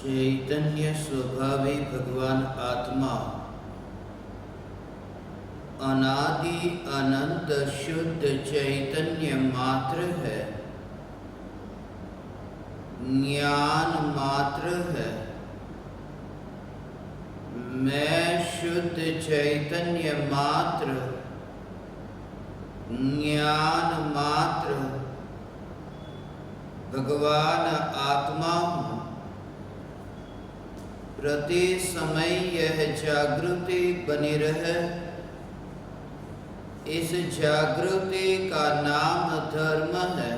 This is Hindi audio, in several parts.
चैतन्य स्वभावी भगवान आत्मा अनादि अनंत शुद्ध चैतन्य मात्र है, ज्ञान मात्र है। मैं शुद्ध चैतन्य मात्र, ज्ञान मात्र भगवान आत्मा हूँ। प्रति समय यह जागृति बनी रहे, इस जागृति का नाम धर्म है।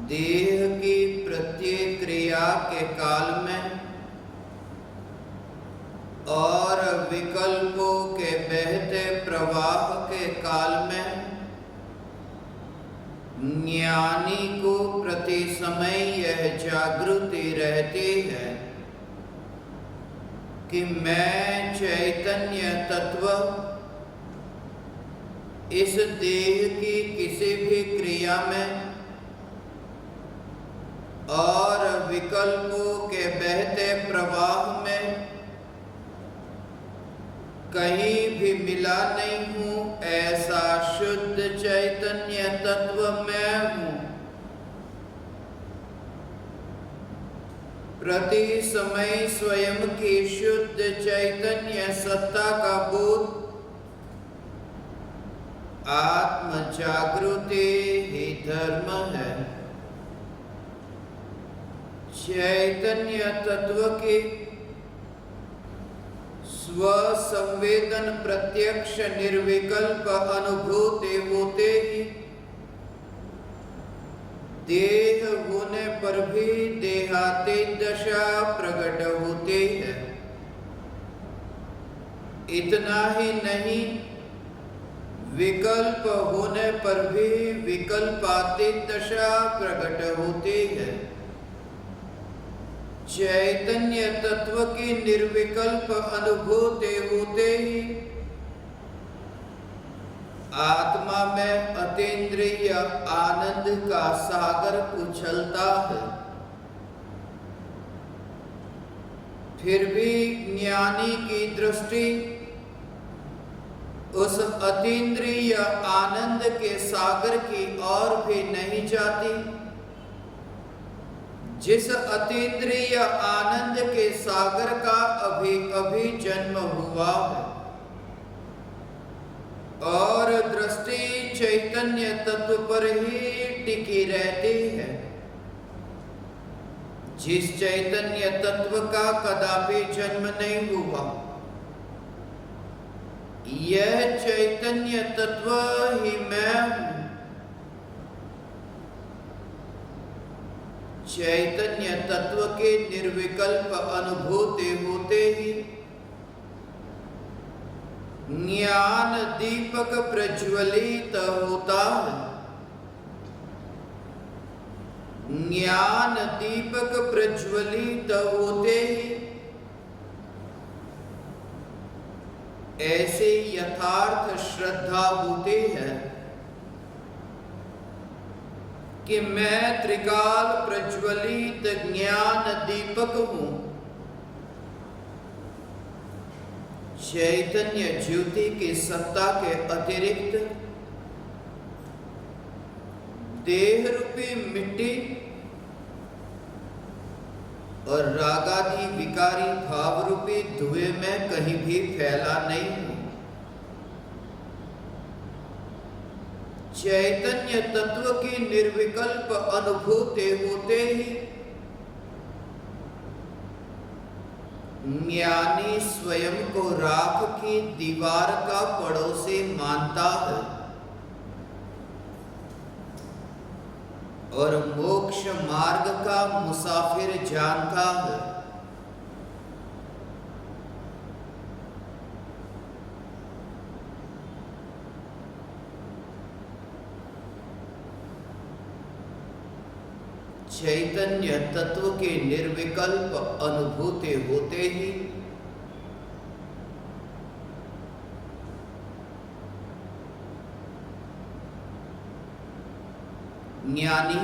देह की प्रत्येक क्रिया के काल में और विकल्पों के बहते प्रवाह के काल में ज्ञानी को प्रति समय यह जागृति रहती है कि मैं चैतन्य तत्व इस देह की किसी भी क्रिया में और विकल्पों के बहते प्रवाह में कहीं भी मिला नहीं हूँ। ऐसा शुद्ध चैतन्य तत्व मैं हूँ। प्रति समय स्वयं की शुद्ध चैतन्य सत्ता का बोध आत्म जागृति ही धर्म है। चैतन्य तत्व की स्व संवेदन प्रत्यक्ष निर्विकल्प अनुभूति होते ही देह होने पर भी देहातीत दशा प्रकट होती है। इतना ही नहीं, विकल्प होने पर भी विकल्पातीत दशा प्रकट होती है। चैतन्य तत्व की निर्विकल्प अनुभूति होते ही आत्मा में अतीन्द्रिय आनंद का सागर उछलता है। फिर भी ज्ञानी की दृष्टि उस अतीन्द्रिय आनंद के सागर की ओर भी नहीं जाती, जिस अतीन्द्रिय आनंद के सागर का अभी अभी जन्म हुआ है, और दृष्टि चैतन्य तत्व पर ही टिकी रहती है, जिस चैतन्य तत्व का कदापि जन्म नहीं हुआ। यह चैतन्य तत्व ही मैं हूँ। चैतन्य तत्व के निर्विकल्प अनुभूति होते ही ज्ञान दीपक प्रज्वलित होता है। ज्ञान दीपक प्रज्वलित होते ही ऐसे यथार्थ श्रद्धा होती है कि मैं त्रिकाल प्रज्वलित ज्ञान दीपक हूँ। चैतन्य ज्योति की सत्ता के अतिरिक्त देह रूपी मिट्टी और रागादि विकारी भाव रूपी धुएं में कहीं भी फैला नहीं हूँ। चैतन्य तत्व की निर्विकल्प अनुभूति होते ही ज्ञानी स्वयं को राख की दीवार का पड़ोसी मानता है और मोक्ष मार्ग का मुसाफिर जानता है। चैतन्य तत्व के निर्विकल्प अनुभूति होते ही ज्ञानी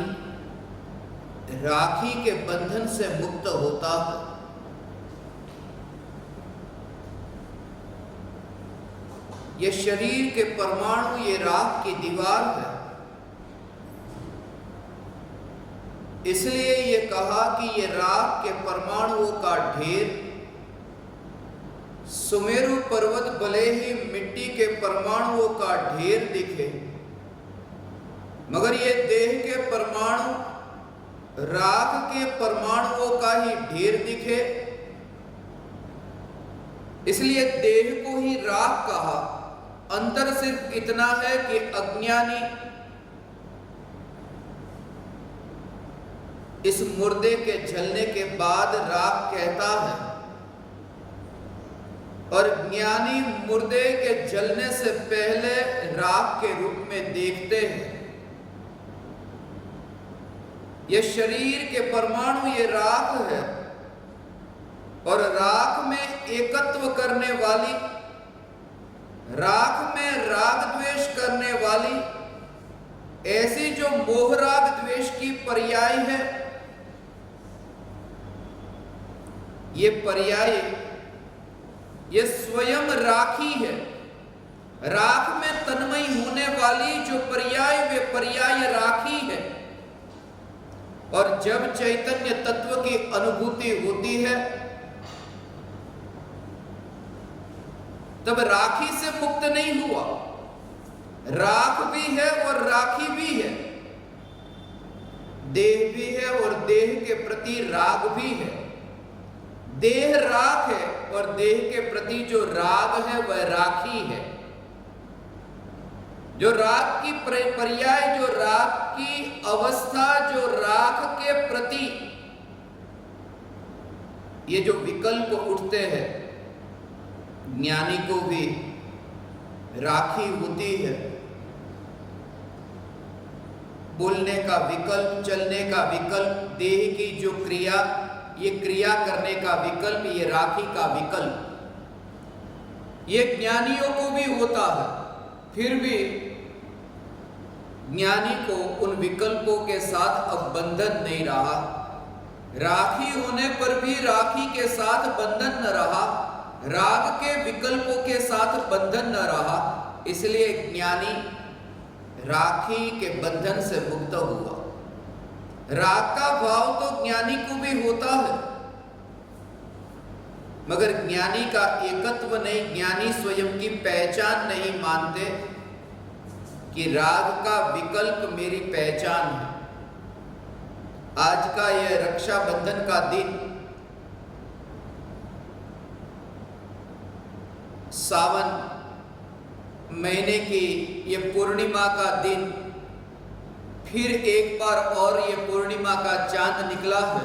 राखी के बंधन से मुक्त होता है। ये शरीर के परमाणु, ये राख की दीवार है। इसलिए ये कहा कि ये राख के परमाणुओं का ढेर, सुमेरु पर्वत भले ही मिट्टी के परमाणुओं का ढेर दिखे, मगर ये देह के परमाणु राख के परमाणुओं का ही ढेर दिखे। इसलिए देह को ही राख कहा। अंतर सिर्फ इतना है कि अज्ञानी इस मुर्दे के जलने के बाद राख कहता है, और ज्ञानी मुर्दे के जलने से पहले राख के रूप में देखते हैं। ये शरीर के परमाणु, ये राख है, और राख में एकत्व करने वाली, राख में राग द्वेष करने वाली, ऐसी जो मोह राग द्वेष की पर्याय है, ये पर्याय, ये स्वयं राखी है। राख में तन्मयी होने वाली जो पर्याय, वे पर्याय राखी है। और जब चैतन्य तत्व की अनुभूति होती है, तब राखी से मुक्त नहीं हुआ। राख भी है और राखी भी है, देह भी है और देह के प्रति राग भी है। देह राख है और देह के प्रति जो राग है वह राखी है। जो राग की पर्याय, जो राग की अवस्था, जो राख के प्रति ये जो विकल्प उठते हैं, ज्ञानी को भी राखी होती है। बोलने का विकल्प, चलने का विकल्प, देह की जो क्रिया, ये क्रिया करने का विकल्प, ये राखी का विकल्प, ये ज्ञानियों को भी होता है। फिर भी ज्ञानी को उन विकल्पों के साथ अब बंधन नहीं रहा। राखी होने पर भी राखी के साथ बंधन न रहा, राग के विकल्पों के साथ बंधन न रहा। इसलिए ज्ञानी राखी के बंधन से मुक्त हुआ। राग का भाव तो ज्ञानी को भी होता है, मगर ज्ञानी का एकत्व नहीं, ज्ञानी स्वयं की पहचान नहीं मानते कि राग का विकल्प मेरी पहचान है। आज का यह रक्षाबंधन का दिन, सावन महीने की ये पूर्णिमा का दिन, फिर एक बार और ये पूर्णिमा का चांद निकला है।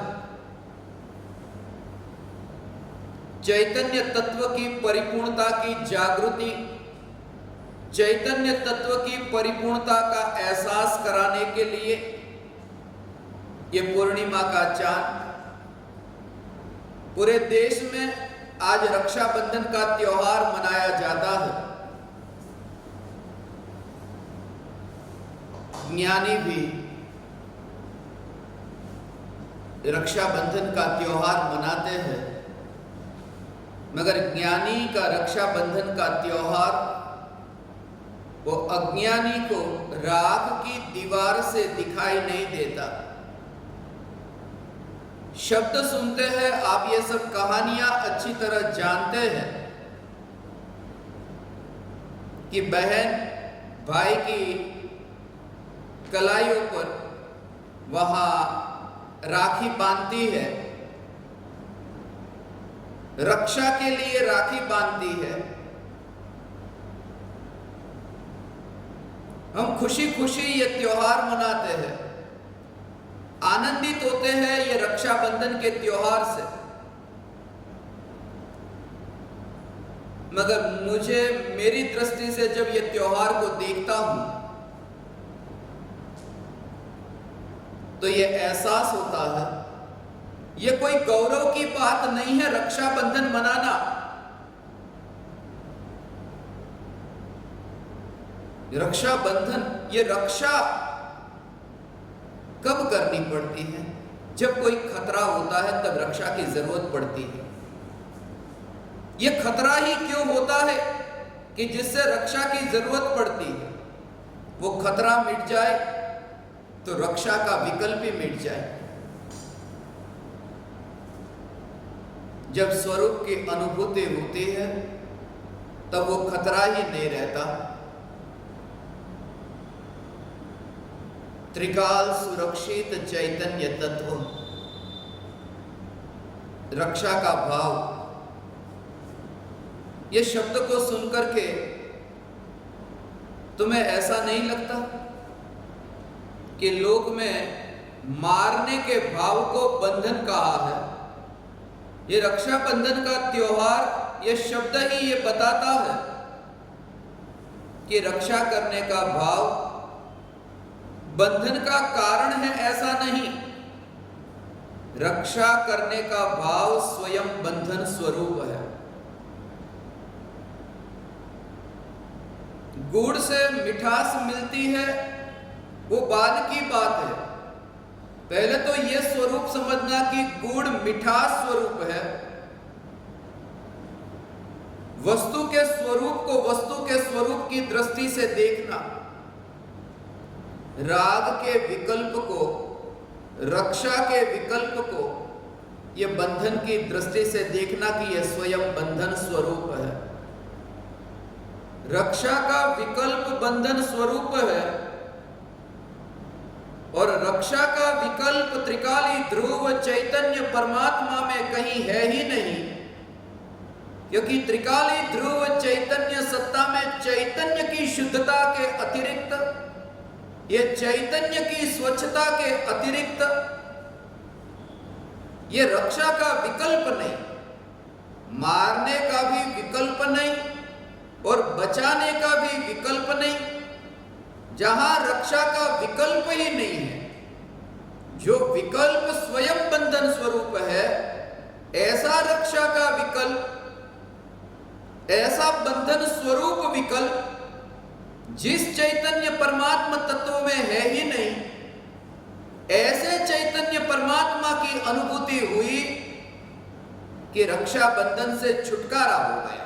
चैतन्य तत्व की परिपूर्णता की जागृति, चैतन्य तत्व की परिपूर्णता का एहसास कराने के लिए ये पूर्णिमा का चांद, पूरे देश में आज रक्षाबंधन का त्योहार मनाया जाता है। ज्ञानी भी रक्षाबंधन का त्योहार मनाते हैं, मगर ज्ञानी का रक्षाबंधन का त्योहार वो अज्ञानी को राख की दीवार से दिखाई नहीं देता। शब्द सुनते हैं, आप ये सब कहानियां अच्छी तरह जानते हैं कि बहन भाई की कलाइयों पर वहां राखी बांधती है, रक्षा के लिए राखी बांधती है। हम खुशी खुशी ये त्योहार मनाते हैं, आनंदित होते हैं ये रक्षाबंधन के त्योहार से। मगर मुझे, मेरी दृष्टि से जब ये त्योहार को देखता हूं तो ये एहसास होता है, ये कोई गौरव की बात नहीं है रक्षाबंधन मनाना। रक्षाबंधन, ये रक्षा कब करनी पड़ती है? जब कोई खतरा होता है तब रक्षा की जरूरत पड़ती है। यह खतरा ही क्यों होता है कि जिससे रक्षा की जरूरत पड़ती है, वो खतरा मिट जाए तो रक्षा का विकल्प ही मिट जाए। जब स्वरूप की अनुभूति होती है तब वो खतरा ही नहीं रहता। त्रिकाल सुरक्षित चैतन्य तत्व, रक्षा का भाव, ये शब्द को सुनकर के तुम्हें ऐसा नहीं लगता कि लोक में मारने के भाव को बंधन कहा है? ये रक्षाबंधन का त्योहार, ये शब्द ही ये बताता है कि रक्षा करने का भाव बंधन का कारण है, ऐसा नहीं। रक्षा करने का भाव स्वयं बंधन स्वरूप है। गुड़ से मिठास मिलती है वो बाद की बात है। पहले तो यह स्वरूप समझना कि गुड़ मिठास स्वरूप है। वस्तु के स्वरूप को वस्तु के स्वरूप की दृष्टि से देखना, राग के विकल्प को, रक्षा के विकल्प को, यह बंधन की दृष्टि से देखना कि यह स्वयं बंधन स्वरूप है। रक्षा का विकल्प बंधन स्वरूप है और रक्षा का विकल्प त्रिकाली ध्रुव चैतन्य परमात्मा में कहीं है ही नहीं, क्योंकि त्रिकाली ध्रुव चैतन्य सत्ता में चैतन्य की शुद्धता के अतिरिक्त, ये चैतन्य की स्वच्छता के अतिरिक्त, ये रक्षा का विकल्प नहीं, मारने का भी विकल्प नहीं और बचाने का भी विकल्प नहीं। जहां रक्षा का विकल्प ही नहीं है, जो विकल्प स्वयं बंधन स्वरूप है, ऐसा रक्षा का विकल्प, ऐसा बंधन स्वरूप विकल्प जिस चैतन्य परमात्मा तत्व में है ही नहीं, ऐसे चैतन्य परमात्मा की अनुभूति हुई कि रक्षा बंधन से छुटकारा हो गया।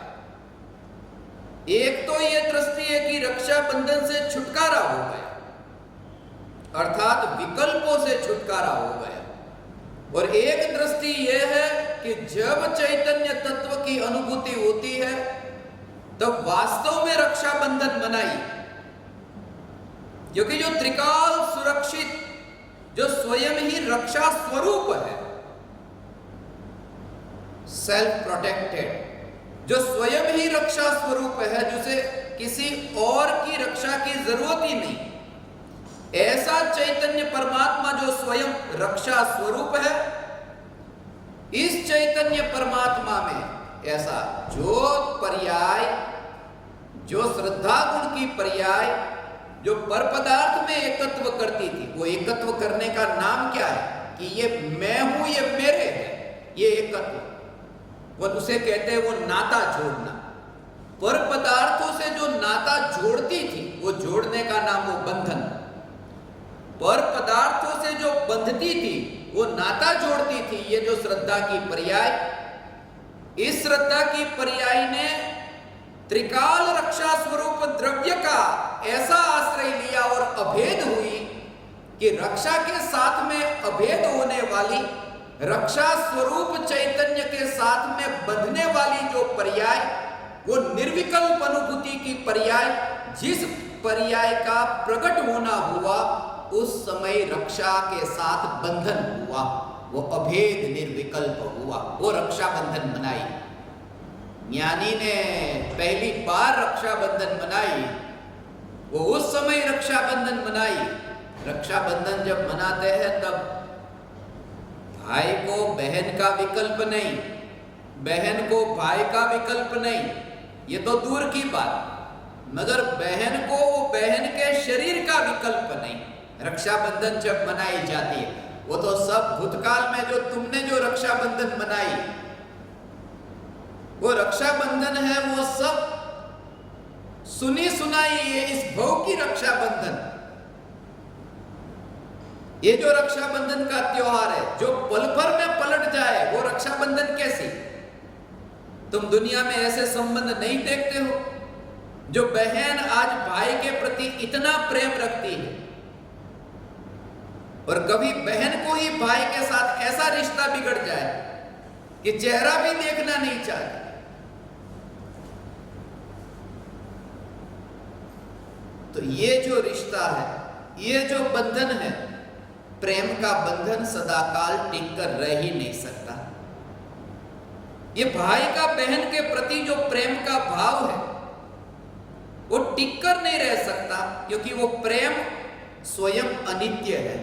एक तो यह दृष्टि है कि रक्षा बंधन से छुटकारा हो गया, अर्थात विकल्पों से छुटकारा हो गया, और एक दृष्टि यह है कि जब चैतन्य तत्व की अनुभूति होती है तब वास्तव में रक्षा बंधन बनाई, क्योंकि जो त्रिकाल सुरक्षित, जो स्वयं ही रक्षा स्वरूप है, सेल्फ प्रोटेक्टेड, जो स्वयं ही रक्षा स्वरूप है, जिसे किसी और की रक्षा की जरूरत ही नहीं, ऐसा चैतन्य परमात्मा जो स्वयं रक्षा स्वरूप है, इस चैतन्य परमात्मा में ऐसा जो पर्याय, जो श्रद्धा गुण की पर्याय, जो पर पदार्थ में एकत्व करती थी, वो एकत्व करने का नाम क्या है कि ये मैं हूं, ये मेरे है, ये एकत्व, वो उसे कहते हैं वो नाता जोड़ना। पर पदार्थों से जो नाता जोड़ती थी, वो जोड़ने का नाम वो बंधन। पर पदार्थों से जो बंधती थी, वो नाता जोड़ती थी, ये जो श्रद्धा की पर्याय, इस श्रद्धा की पर्याय ने त्रिकाल रक्षा स्वरूप द्रव्य का ऐसा आश्रय लिया और अभेद हुई कि रक्षा के साथ में अभेद होने वाली, रक्षा स्वरूप चैतन्य के साथ में बंधने वाली जो पर्याय, वो निर्विकल्प अनुभूति की पर्याय, जिस पर्याय का प्रकट होना हुआ उस समय रक्षा के साथ बंधन हुआ, वो अभेद निर्विकल्प हुआ, वो रक्षा बंधन बनाई। ज्ञानी ने पहली बार रक्षा बंधन बनाई, वो उस समय रक्षा बंधन बनाई। रक्षा बंधन जब मनाते हैं तब भाई को बहन का विकल्प नहीं, बहन को भाई का विकल्प नहीं, ये तो दूर की बात, मगर बहन को वो बहन के शरीर का विकल्प नहीं। रक्षाबंधन जब मनाई जाती है, वो तो सब भूतकाल में जो तुमने जो रक्षाबंधन मनाई, वो रक्षाबंधन है, वो सब सुनी सुनाई है इस भव की रक्षाबंधन। ये जो रक्षाबंधन का त्योहार है, जो पल भर में पलट जाए, वो रक्षाबंधन कैसी? तुम दुनिया में ऐसे संबंध नहीं देखते हो जो बहन आज भाई के प्रति इतना प्रेम रखती है, और कभी बहन को ही भाई के साथ ऐसा रिश्ता बिगड़ जाए कि चेहरा भी देखना नहीं चाहती। तो ये जो रिश्ता है, ये जो बंधन है, प्रेम का बंधन सदाकाल टिक कर रह ही नहीं सकता। ये भाई का बहन के प्रति जो प्रेम का भाव है वो टिक कर नहीं रह सकता, क्योंकि वो प्रेम स्वयं अनित्य है।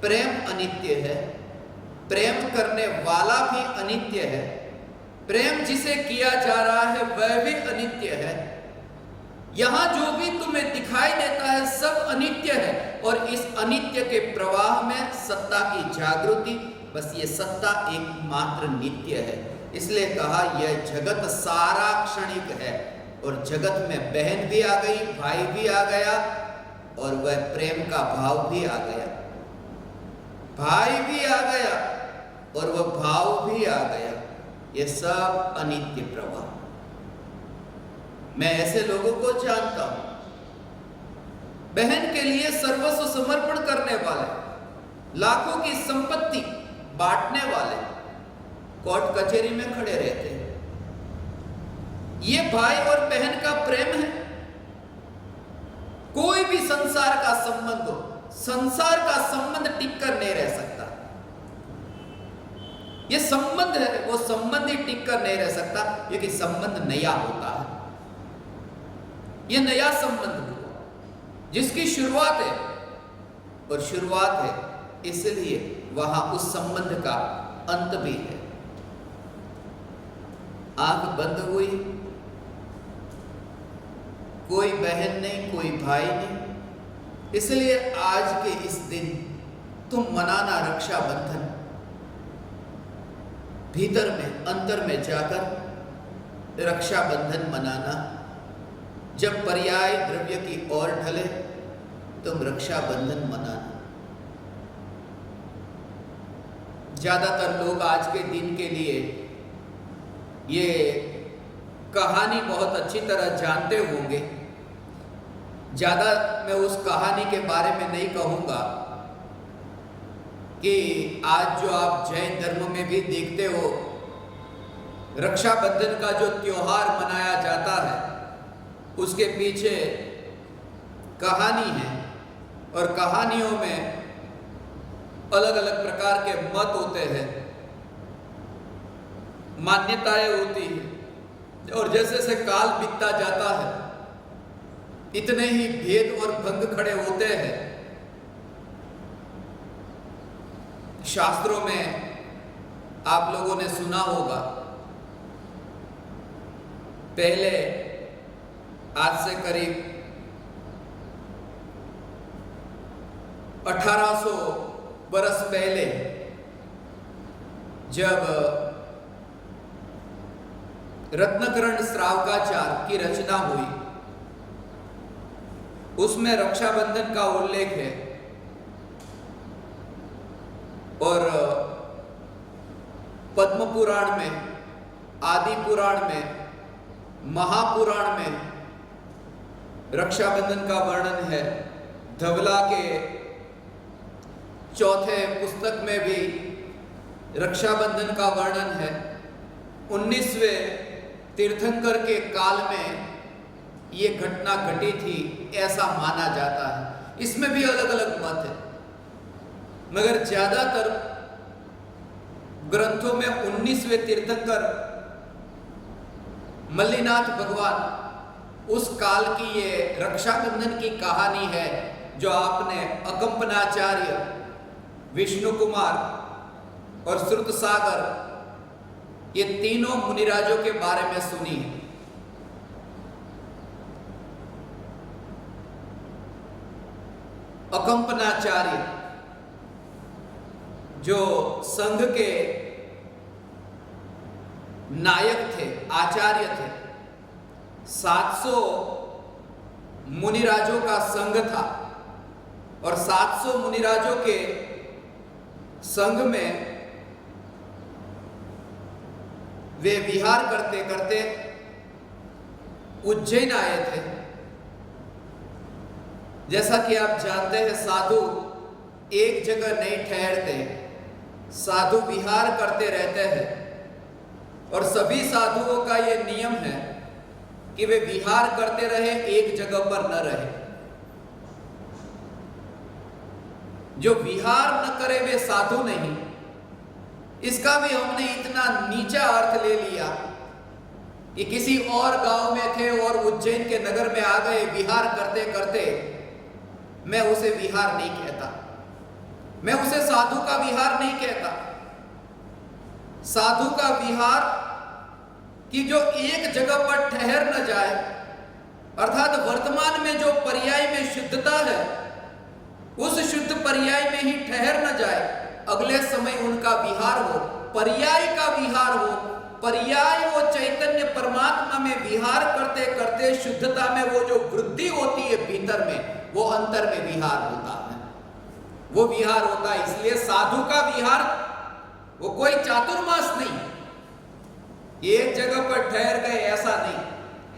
प्रेम अनित्य है, प्रेम करने वाला भी अनित्य है, प्रेम जिसे किया जा रहा है वह भी अनित्य है। यहां जो भी तुम्हें दिखाई देता है सब अनित्य है, और इस अनित्य के प्रवाह में सत्ता की जागृति, बस ये सत्ता एकमात्र नित्य है। इसलिए कहा यह जगत सारा क्षणिक है, और जगत में बहन भी आ गई, भाई भी आ गया, और वह प्रेम का भाव भी आ गया। भाई भी आ गया और वह भाव भी आ गया। ये सब अनित्य प्रवाह। मैं ऐसे लोगों को जानता हूं, बहन के लिए सर्वस्व समर्पण करने वाले, लाखों की संपत्ति बांटने वाले कोर्ट कचहरी में खड़े रहते हैं। ये भाई और बहन का प्रेम है। कोई भी संसार का संबंध हो, संसार का संबंध टिक कर नहीं रह सकता। ये संबंध है, वो संबंध ही टिक कर नहीं रह सकता, क्योंकि संबंध नया होता है। ये नया संबंध हुआ जिसकी शुरुआत है, और शुरुआत है इसलिए वहां उस संबंध का अंत भी है। आंख बंद हुई, कोई बहन नहीं, कोई भाई नहीं, इसलिए आज के इस दिन तुम मनाना रक्षाबंधन। भीतर में, अंतर में जाकर रक्षाबंधन मनाना। जब पर्याय द्रव्य की ओर ढले तुम रक्षाबंधन मनाना। ज्यादातर लोग आज के दिन के लिए ये कहानी बहुत अच्छी तरह जानते होंगे। ज्यादा मैं उस कहानी के बारे में नहीं कहूंगा कि आज जो आप जैन धर्म में भी देखते हो, रक्षाबंधन का जो त्योहार मनाया जाता है उसके पीछे कहानी है, और कहानियों में अलग अलग प्रकार के मत होते हैं, मान्यताएं होती हैं, और जैसे जैसे काल बीतता जाता है इतने ही भेद और भंग खड़े होते हैं। शास्त्रों में आप लोगों ने सुना होगा, पहले आज से करीब 1800 बरस पहले जब रत्नकरण श्रावकाचार की रचना हुई, उसमें रक्षाबंधन का उल्लेख है, और पद्म पुराण में, आदि पुराण में, महापुराण में रक्षाबंधन का वर्णन है। धवला के चौथे पुस्तक में भी रक्षाबंधन का वर्णन है। 19वें तीर्थंकर के काल में ये घटना घटी थी, ऐसा माना जाता है। इसमें भी अलग अलग मत है, मगर ज्यादातर ग्रंथों में 19वें तीर्थंकर मल्लिनाथ भगवान उस काल की ये रक्षाबंधन की कहानी है, जो आपने अकंपनाचार्य, विष्णु कुमार और श्रुत सागर, ये तीनों मुनिराजों के बारे में सुनी है। अकंपनाचार्य जो संघ के नायक थे, आचार्य थे, 700 मुनिराजों का संघ था और 700 मुनिराजों के संघ में वे विहार करते करते उज्जैन आए थे। जैसा कि आप जानते हैं, साधु एक जगह नहीं ठहरते, साधु विहार करते रहते हैं और सभी साधुओं का यह नियम है कि वे विहार करते रहे, एक जगह पर न रहे। जो विहार न करे वे साधु नहीं। इसका भी हमने इतना नीचा अर्थ ले लिया कि किसी और गांव में थे और उज्जैन के नगर में आ गए विहार करते करते। मैं उसे विहार नहीं कहता, मैं उसे साधु का विहार नहीं कहता। साधु का विहार कि जो एक जगह पर ठहर न जाए, अर्थात वर्तमान में जो पर्याय में शुद्धता है उस शुद्ध पर्याय में ही ठहर न जाए, अगले समय उनका विहार हो, पर्याय का विहार हो। पर्याय वो चैतन्य परमात्मा में विहार करते करते शुद्धता में वो जो वृद्धि होती है भीतर में, वो अंतर में विहार होता है, वो विहार होता है। इसलिए साधु का विहार वो कोई चातुर्मास नहीं, एक जगह पर ठहर गए ऐसा नहीं,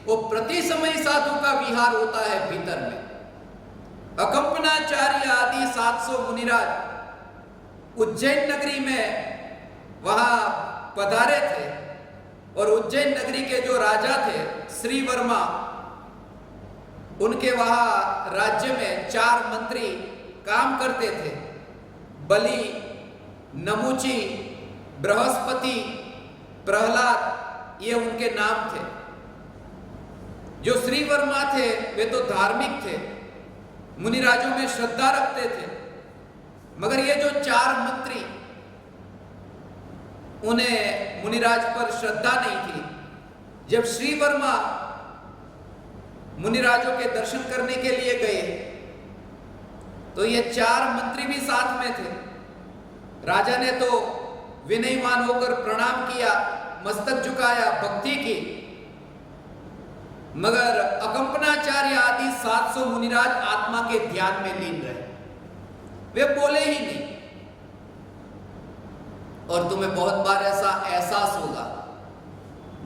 वो प्रति समय साधु का विहार होता है भीतर में। अकंपनाचार्य आदि 700 मुनिराज उज्जैन नगरी में वहां पधारे थे और उज्जैन नगरी के जो राजा थे श्री वर्मा, उनके वहां राज्य में 4 मंत्री काम करते थे। बलि, नमुची, बृहस्पति, प्रहलाद, ये उनके नाम थे। जो श्री वर्मा थे वे तो धार्मिक थे, मुनिराजों में श्रद्धा रखते थे, मगर ये जो 4 मंत्री, उन्हें मुनिराज पर श्रद्धा नहीं थी। जब श्री वर्मा मुनिराजों के दर्शन करने के लिए गए तो ये 4 मंत्री भी साथ में थे। राजा ने तो विनयमान होकर प्रणाम किया, मस्तक झुकाया, भक्ति की, मगर अकंपनाचार्य आदि 700 मुनिराज आत्मा के ध्यान में लीन रहे, वे बोले ही नहीं। और तुम्हें बहुत बार ऐसा एहसास होगा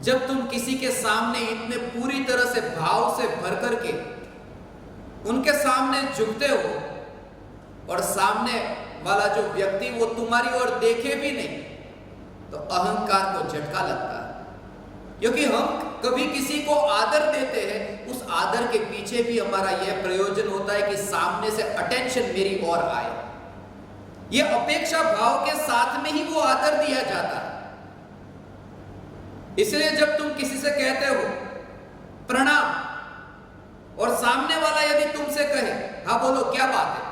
जब तुम किसी के सामने इतने पूरी तरह से भाव से भर करके उनके सामने झुकते हो और सामने वाला जो व्यक्ति वो तुम्हारी ओर देखे भी नहीं, तो अहंकार को झटका लगता है। क्योंकि हम कभी किसी को आदर देते हैं, उस आदर के पीछे भी हमारा यह प्रयोजन होता है कि सामने से अटेंशन मेरी ओर आए। यह अपेक्षा भाव के साथ में ही वो आदर दिया जाता है। इसलिए जब तुम किसी से कहते हो प्रणाम और सामने वाला यदि तुमसे कहे हाँ बोलो क्या बात है,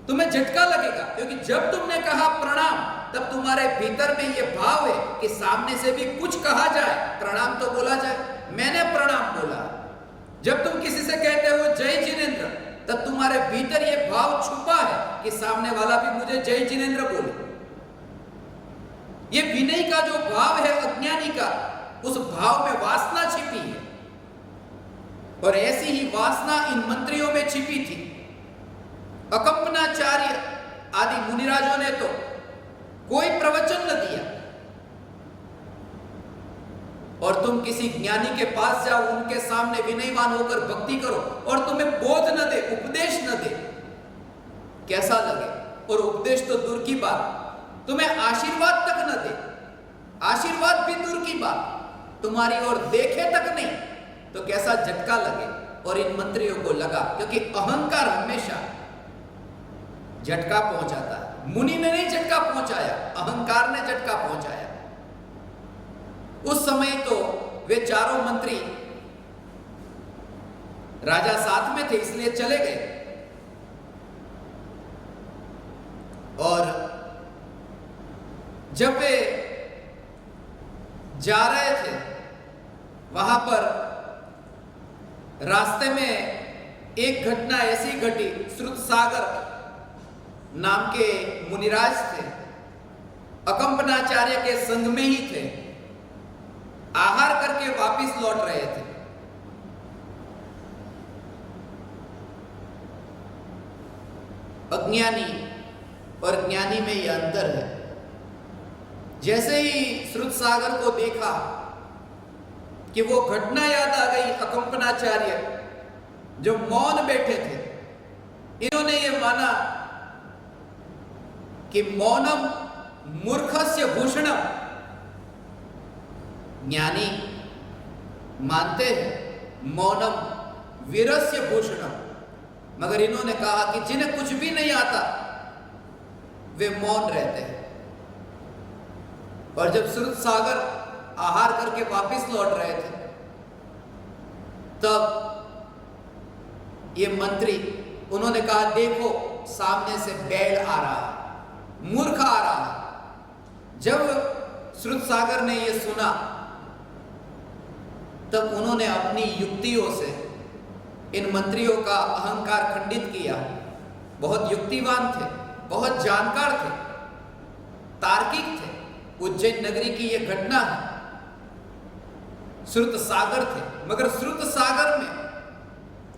तुम्हें झटका लगेगा। क्योंकि जब तुमने कहा प्रणाम तब तुम्हारे भीतर में यह भाव है कि सामने से भी कुछ कहा जाए, प्रणाम तो बोला जाए, मैंने प्रणाम बोला। जब तुम किसी से कहते हो जय जिनेंद्र, तब तुम्हारे भीतर यह भाव छुपा है कि सामने वाला भी मुझे जय जिनेंद्र बोले। ये विनय का जो भाव है अज्ञानी का, उस भाव में वासना छिपी है और ऐसी ही वासना इन मंत्रियों में छिपी थी। अकंपनाचार्य आदि मुनिराजों ने तो कोई प्रवचन न दिया। और तुम किसी ज्ञानी के पास जाओ, उनके सामने विनयवान होकर भक्ति करो और तुम्हें बोध न दे, उपदेश न दे, कैसा लगे? और उपदेश तो दूर की बात, तुम्हें आशीर्वाद तक न दे, आशीर्वाद भी दूर की बात, तुम्हारी ओर देखे तक नहीं, तो कैसा झटका लगे। और इन मंत्रियों को लगा, क्योंकि अहंकार हमेशा झटका पहुंचाता है। मुनि ने नहीं झटका पहुंचाया, अहंकार ने झटका पहुंचाया। उस समय तो वे चारों मंत्री राजा साथ में थे, इसलिए चले गए। और जब वे जा रहे थे, वहां पर रास्ते में एक घटना ऐसी घटी। श्रुतसागर नाम के मुनिराज थे, अकंपनाचार्य के संग में ही थे, आहार करके वापिस लौट रहे थे। अज्ञानी और ज्ञानी में यह अंतर है। जैसे ही श्रुतसागर को देखा कि वो घटना याद आ गई, अकंपनाचार्य जो मौन बैठे थे, इन्होंने ये माना कि मौनम मूर्खस्य भूषणम। ज्ञानी मानते हैं मौनम वीरस्य भूषणम, मगर इन्होंने कहा कि जिन्हें कुछ भी नहीं आता वे मौन रहते हैं। और जब श्रुतसागर आहार करके वापस लौट रहे थे, तब ये मंत्री, उन्होंने कहा देखो सामने से बैल आ रहा है, मूर्ख आ रहा है। जब श्रुतसागर ने यह सुना, तब उन्होंने अपनी युक्तियों से इन मंत्रियों का अहंकार खंडित किया। बहुत युक्तिवान थे, बहुत जानकार थे, तार्किक थे। उज्जैन नगरी की यह घटना है, श्रुतसागर थे, मगर श्रुतसागर में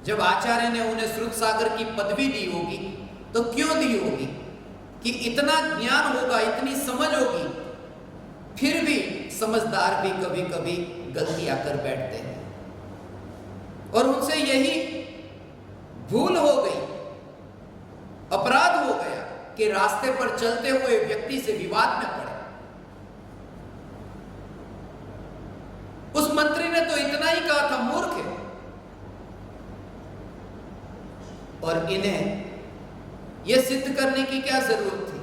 जब आचार्य ने उन्हें श्रुतसागर की पदवी दी होगी, तो क्यों दी होगी कि इतना ज्ञान होगा, इतनी समझ होगी, फिर भी समझदार भी कभी कभी गलतियां कर बैठते हैं। और उनसे यही भूल हो गई, अपराध हो गया कि रास्ते पर चलते हुए व्यक्ति से विवाद में पड़े। उस मंत्री ने तो इतना ही कहा था, मूर्ख है। और इन्हें यह सिद्ध करने की क्या जरूरत थी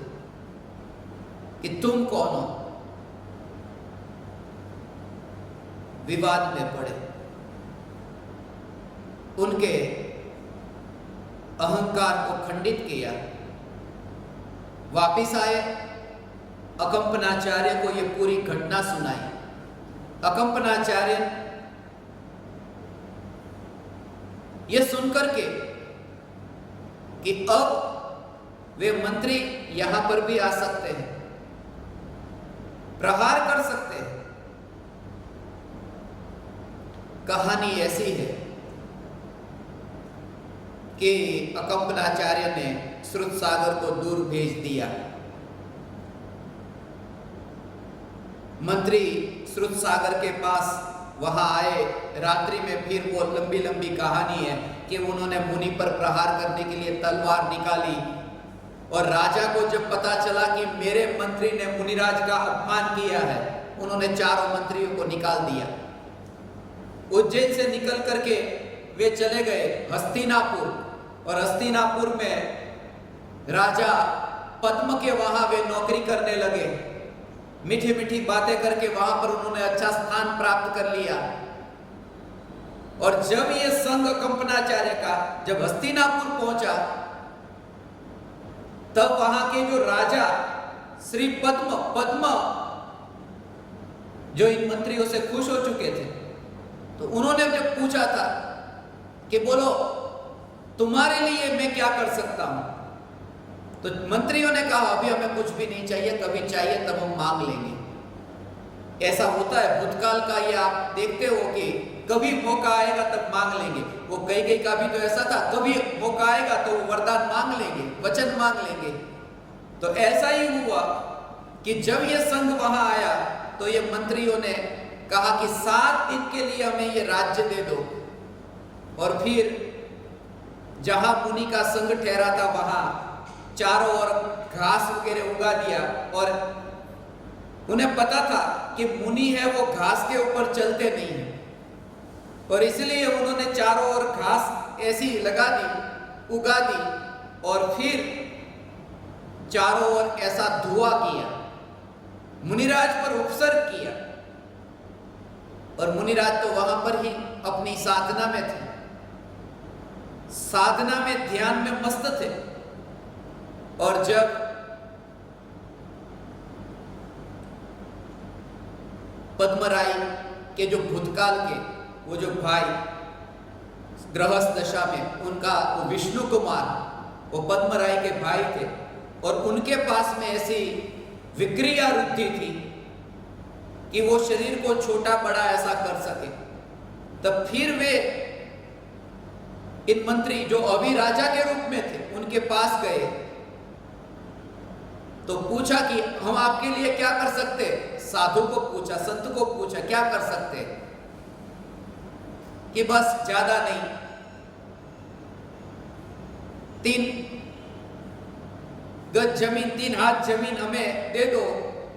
कि तुम कौन हो? विवाद में पड़े, उनके अहंकार को खंडित किया। वापिस आए, अकंपनाचार्य को यह पूरी घटना सुनाई। अकंपनाचार्य यह सुनकर के कि अब वे मंत्री यहां पर भी आ सकते हैं, प्रहार कर सकते हैं। कहानी ऐसी है कि अकंपनाचार्य ने श्रुतसागर को दूर भेज दिया। मंत्री श्रुतसागर के पास वहां आए। रात्रि में फिर वो लंबी लंबी कहानी है कि उन्होंने मुनि पर प्रहार करने के लिए तलवार निकाली। और राजा को जब पता चला कि मेरे मंत्री ने मुनिराज का अपमान किया है, उन्होंने चारों मंत्रियों को निकाल दिया। उज्जैन से निकल करके वे चले गए हस्तिनापुर, और हस्तिनापुर में राजा पद्म के वहां वे नौकरी करने लगे। मीठी मीठी बातें करके वहां पर उन्होंने अच्छा स्थान प्राप्त कर लिया। और जब ये संघ कंपनाचार्य का जब हस्तिनापुर पहुंचा, तब वहां के जो राजा श्री पद्म जो इन मंत्रियों से खुश हो चुके थे, तो उन्होंने जब पूछा था कि बोलो तुम्हारे लिए मैं क्या कर सकता हूं, तो मंत्रियों ने कहा अभी हमें कुछ भी नहीं चाहिए, कभी चाहिए तब हम मांग लेंगे। ऐसा होता है भूतकाल का, ये आप देखते हो कि कभी मौका आएगा तब मांग लेंगे। वो कई का भी तो ऐसा था, कभी मौका आएगा तो वरदान मांग लेंगे, वचन मांग लेंगे। तो ऐसा ही हुआ कि जब ये संघ वहां आया, तो ये मंत्रियों ने कहा कि 7 दिन के लिए हमें ये राज्य दे दो। और फिर जहां मुनि का संघ ठहरा था, वहां चारों ओर घास वगैरह उगा दिया। और उन्हें पता था कि मुनि है वो घास के ऊपर चलते नहीं है, और इसलिए उन्होंने चारों ओर घास ऐसी लगा दी, उगा दी। और फिर चारों ओर ऐसा धुआं किया, मुनिराज पर उपसर्ग किया। और मुनिराज तो वहां पर ही अपनी साधना में थे, साधना में ध्यान में मस्त थे। और जब पद्मराय के जो भूतकाल के वो जो भाई गृहस्थ दशा में उनका वो विष्णु कुमार, वो पद्मराय के भाई थे, और उनके पास में ऐसी विक्रिया वृद्धि थी कि वो शरीर को छोटा बड़ा ऐसा कर सके। तब फिर वे इन मंत्री जो अभी राजा के रूप में थे, उनके पास गए तो पूछा कि हम आपके लिए क्या कर सकते। साधु को पूछा, संत को पूछा क्या कर सकते, कि बस ज्यादा नहीं, 3 गज जमीन, 3 हाथ जमीन हमें दे दो।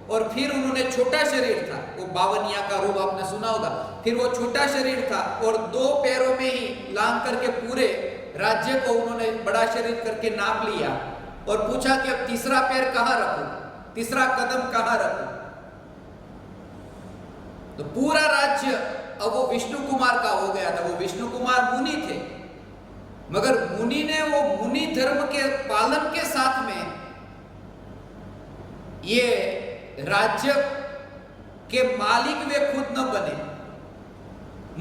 और फिर उन्होंने, छोटा शरीर था वो, बावनिया का रूप आपने सुना होगा, फिर वो छोटा शरीर था और 2 पैरों में ही लांग करके पूरे राज्य को उन्होंने बड़ा शरीर करके नाप लिया और पूछा कि अब तीसरा पैर कहां रखूं, तीसरा कदम कहां रखूं। तो पूरा राज्य अब वो विष्णु कुमार का हो गया था। वो विष्णु कुमार मुनि थे, मगर मुनि ने वो मुनि धर्म के पालन के साथ में ये राज्य के मालिक वे खुद न बने,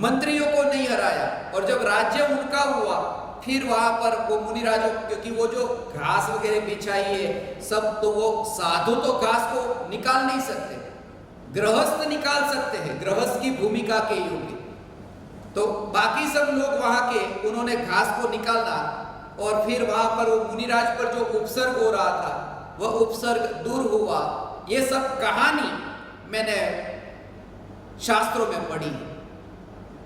मंत्रियों को नहीं हराया। और जब राज्य उनका हुआ फिर वहां पर वो मुनि राजा, क्योंकि वो जो घास वगैरह बिछाई है सब, तो वो साधु तो घास को निकाल नहीं सकते, गृहस्थ निकाल सकते हैं, गृहस्थ की भूमिका के योग्य। तो बाकी सब लोग वहां के, उन्होंने घास को निकाला और फिर वहां पर वो मुनिराज पर जो उपसर्ग हो रहा था वह उपसर्ग दूर हुआ। ये सब कहानी मैंने शास्त्रों में पढ़ी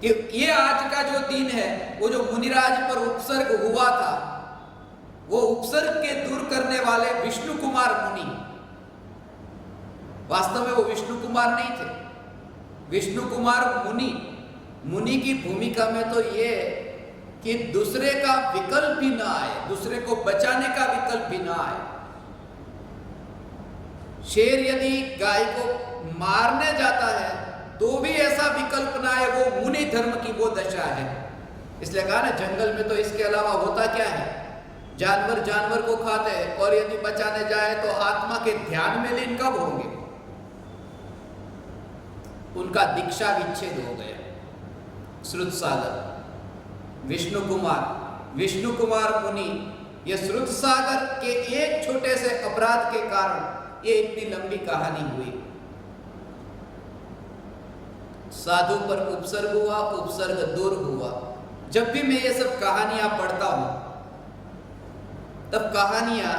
कि ये आज का जो दिन है, वो जो मुनिराज पर उपसर्ग हुआ था, वो उपसर्ग के दूर करने वाले विष्णु कुमार मुनि, वास्तव में वो विष्णु कुमार नहीं थे। विष्णु कुमार मुनि, मुनि की भूमिका में तो ये कि दूसरे का विकल्प भी ना आए, दूसरे को बचाने का विकल्प भी ना आए। शेर यदि गाय को मारने जाता है तो भी ऐसा विकल्प ना आए, वो मुनि धर्म की वो दशा है। इसलिए कहा ना, जंगल में तो इसके अलावा होता क्या है, जानवर जानवर को खाते हैं, और यदि बचाने जाए तो आत्मा के ध्यान में लीन कब होंगे। उनका दीक्षा विच्छेद हो गया। श्रुत सागर विष्णु कुमार मुनि, ये श्रुत सागर के एक छोटे से अपराध के कारण ये इतनी लंबी कहानी हुई। साधु पर उपसर्ग हुआ, उपसर्ग दूर हुआ। जब भी मैं ये सब कहानियां पढ़ता हूं, तब कहानियां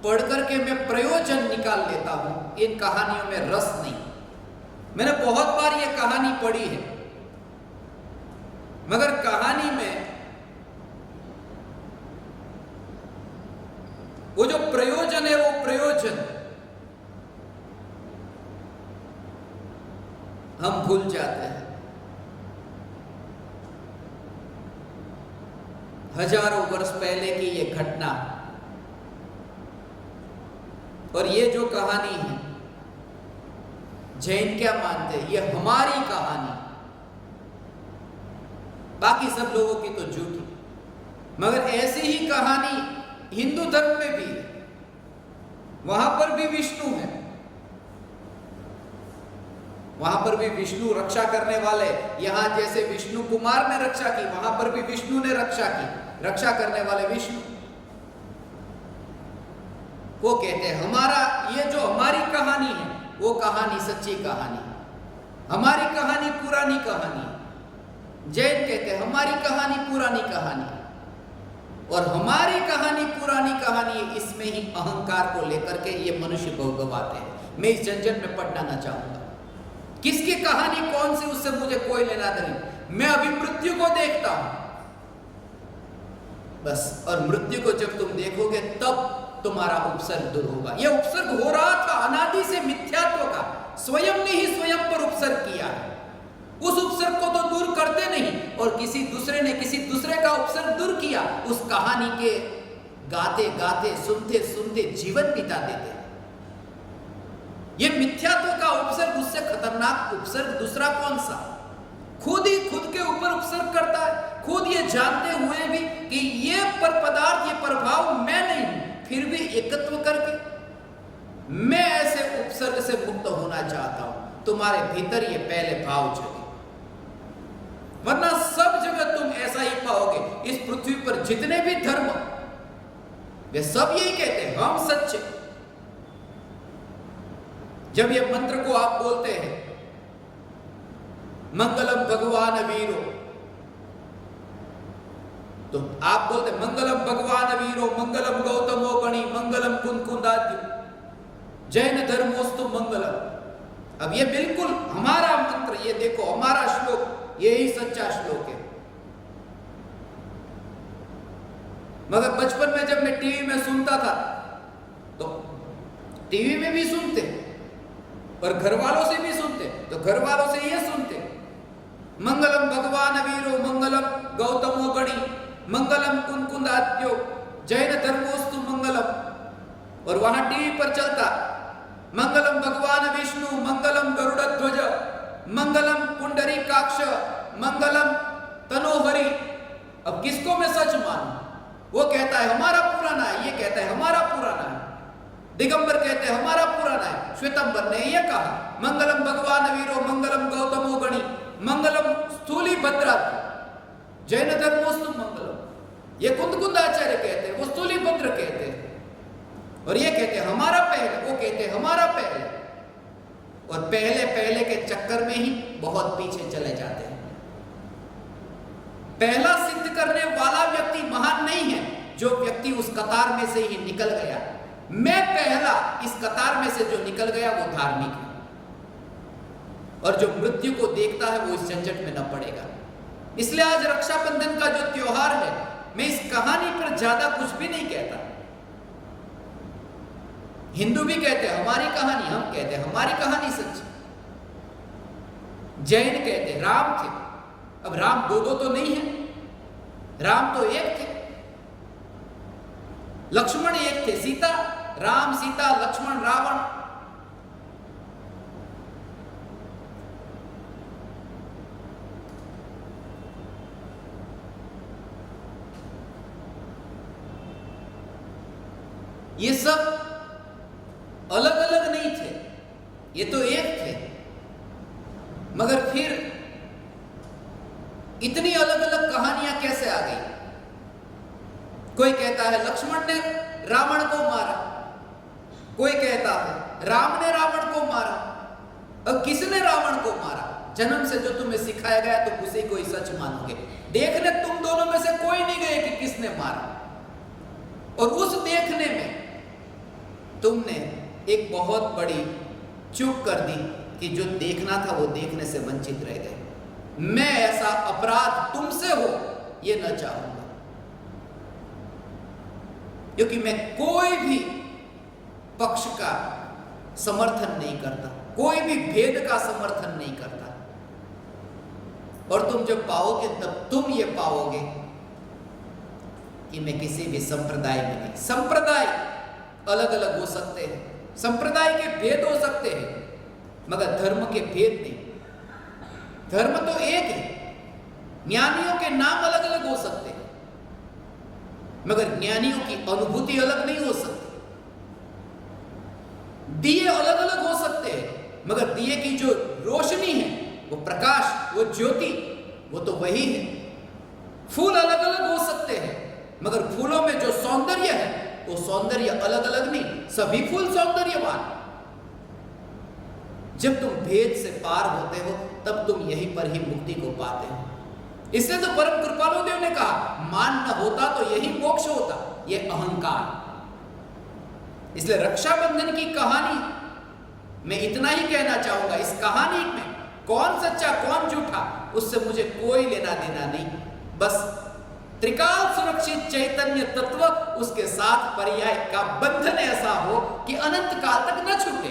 पढ़ करके मैं प्रयोजन निकाल लेता हूं, इन कहानियों में रस नहीं। मैंने बहुत बार ये कहानी पढ़ी है, मगर कहानी में वो जो प्रयोजन है, वो प्रयोजन हम भूल जाते हैं। हजारों वर्ष पहले की ये घटना और ये जो कहानी है, जैन क्या मानते हैं, ये हमारी कहानी, बाकी सब लोगों की तो झूठी। मगर ऐसी ही कहानी हिंदू धर्म में भी है, वहां पर भी विष्णु है, वहां पर भी विष्णु रक्षा करने वाले। यहां जैसे विष्णु कुमार ने रक्षा की, वहां पर भी विष्णु ने रक्षा की, रक्षा करने वाले विष्णु। वो कहते हैं हमारा, ये जो हमारी कहानी है वो कहानी सच्ची कहानी, हमारी कहानी पुरानी कहानी। जैन कहते हैं हमारी कहानी पुरानी कहानी, और हमारी कहानी पुरानी कहानी, इसमें ही अहंकार को लेकर के ये मनुष्य भोगवाते हैं। मैं इस झंझट में पड़ना ना चाहूंगा। किसकी कहानी कौन सी, उससे मुझे कोई लेना नहीं। मैं अभी मृत्यु को देखता हूं बस, और मृत्यु को जब तुम देखोगे तब तुम्हारा उपसर्ग दूर होगा। यह उपसर्ग हो रहा था अनादि से मिथ्यात्व का, स्वयं ने ही स्वयं पर उपसर्ग किया है। उस उपसर्ग को तो दूर करते नहीं, और किसी दूसरे ने किसी दूसरे का उपसर्ग दूर किया, उस कहानी के गाते गाते सुनते सुनते जीवन बिता देते। ये मिथ्यात्व का उपसर्ग, उससे खतरनाक उपसर्ग दूसरा कौन सा। खुद ही खुद के ऊपर उपसर्ग करता है, खुद ये जानते हुए भी कि ये पर पदार्थ, ये प्रभाव मैं नहीं हूं, फिर भी एकत्व करके मैं ऐसे उपसर्ग से मुक्त होना चाहता हूं। तुम्हारे भीतर ये पहले भाव जगे, वरना सब जगह तुम ऐसा ही पाओगे। इस पृथ्वी पर जितने भी धर्म, वे सब यही कहते हैं हम सच्चे। जब ये मंत्र को आप बोलते हैं, मंगलम भगवान वीरो, तो आप बोलते मंगलम भगवान वीरो, मंगलम गौतमो गणी, मंगलम कुंदकुंदाद्यो, जैन धर्मोस्तु मंगलम। अब ये बिल्कुल हमारा मंत्र, ये देखो हमारा श्लोक, यही सच्चा श्लोक है। मगर बचपन में जब मैं टीवी में सुनता था तो टीवी में भी सुनते और घर वालों से भी सुनते, तो घर वालों से ये सुनते मंगलम भगवान वीरो, मंगलम गौतमो गणी, मंगलम कुंदकुंदाद्यो, जैन धर्मोस्तु मंगलम। और वहां टीवी पर चलता मंगलम भगवान विष्णु, मंगलम गरुड़ध्वज, मंगलम पुंडरीकाक्ष, मंगलम तनोहरि। अब किसको मैं सच मानूं? वो कहता है हमारा पुराना है, ये कहता है हमारा पुराना है, दिगंबर कहते हैं हमारा पुराना है, श्वेतंबर ने ये कहा मंगलम भगवान वीरो, मंगलम गौतमो गणी, मंगलम स्थूली भद्राद्य, जैन धर्मोस्तु मंगलम। ये कुंदकुंदाचार्य कहते हैं, वो स्थूली भद्र कहते हैं, और ये कहते हैं हमारा पहले, वो कहते हैं हमारा पहले। और पहले पहले के चक्कर में ही बहुत पीछे चले जाते हैं। पहला सिद्ध करने वाला व्यक्ति महान नहीं है, जो व्यक्ति उस कतार में से ही निकल गया। मैं पहला इस कतार में से जो निकल गया वो धार्मिक है, और जो मृत्यु को देखता है वो इस झंझट में न पड़ेगा। इसलिए आज रक्षाबंधन का जो त्योहार है, मैं इस कहानी पर ज्यादा कुछ भी नहीं कहता। हिंदू भी कहते हैं हमारी कहानी, हम कहते हैं हमारी कहानी सच। जैन कहते हैं राम थे। अब राम दो दो तो नहीं है, राम तो एक थे, लक्ष्मण एक थे, सीता, राम सीता लक्ष्मण रावण। ये सब अलग अलग नहीं थे, ये तो एक थे, मगर फिर इतनी अलग अलग कहानियां कैसे आ गई? कोई कहता है लक्ष्मण ने रावण को मारा, कोई कहता है राम ने रावण को मारा। अब किसने रावण को मारा? जन्म से जो तुम्हें सिखाया गया तुम उसे कोई सच मानोगे। देखने तुम दोनों में से कोई नहीं गए कि किसने मारा, और उस देखने में तुमने एक बहुत बड़ी चूक कर दी कि जो देखना था वो देखने से वंचित रह गए। मैं ऐसा अपराध तुमसे हो ये न चाहूंगा, क्योंकि मैं कोई भी पक्ष का समर्थन नहीं करता, कोई भी भेद का समर्थन नहीं करता। और तुम जब पाओगे तब तुम ये पाओगे कि मैं किसी भी संप्रदाय में नहीं। संप्रदाय अलग अलग हो सकते हैं, संप्रदाय के भेद हो सकते हैं, मगर धर्म के भेद नहीं। धर्म तो एक है, ज्ञानियों के नाम अलग अलग हो सकते हैं, मगर ज्ञानियों की अनुभूति अलग नहीं हो सकती। दिए अलग अलग हो सकते हैं, मगर दिए की जो रोशनी है, वो प्रकाश, वो ज्योति, वो तो वही है। फूल अलग अलग हो सकते हैं, मगर फूलों में जो सौंदर्य है वो सौंदर्य अलग अलग नहीं, सभी फूल सौंदर्यवान। जब तुम भेद से पार होते हो तब तुम यहीं पर ही मुक्ति को पाते हो। इसलिए तो परम कृपालु देव ने कहा मान न होता तो यही मोक्ष होता, ये अहंकार। इसलिए रक्षाबंधन की कहानी मैं इतना ही कहना चाहूंगा, इस कहानी में कौन सच्चा कौन झूठा उससे मुझे कोई लेना देना नहीं। बस त्रिकाल सुरक्षित चैतन्य तत्व, उसके साथ पर्याय का बंधन ऐसा हो कि अनंत काल तक न छूटे,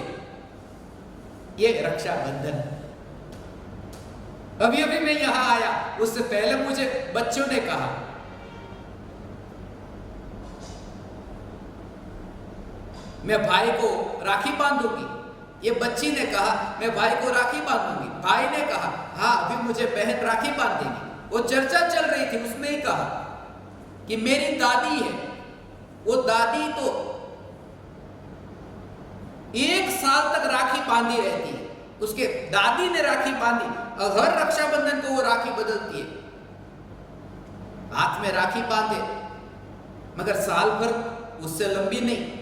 ये रक्षाबंधन। अभी अभी मैं यहां आया, उससे पहले मुझे बच्चों ने कहा मैं भाई को राखी बांधूंगी, ये बच्ची ने कहा मैं भाई को राखी बांधूंगी, भाई ने कहा हाँ अभी मुझे बहन राखी बांधेगी। वो चर्चा चल रही थी, उसने ही कहा कि मेरी दादी है, वो दादी तो 1 साल तक राखी बांधी रहती है, उसके दादी ने राखी बांधी, और हर रक्षाबंधन को वो राखी बदलती है, हाथ में राखी बांधे, मगर साल भर उससे लंबी नहीं।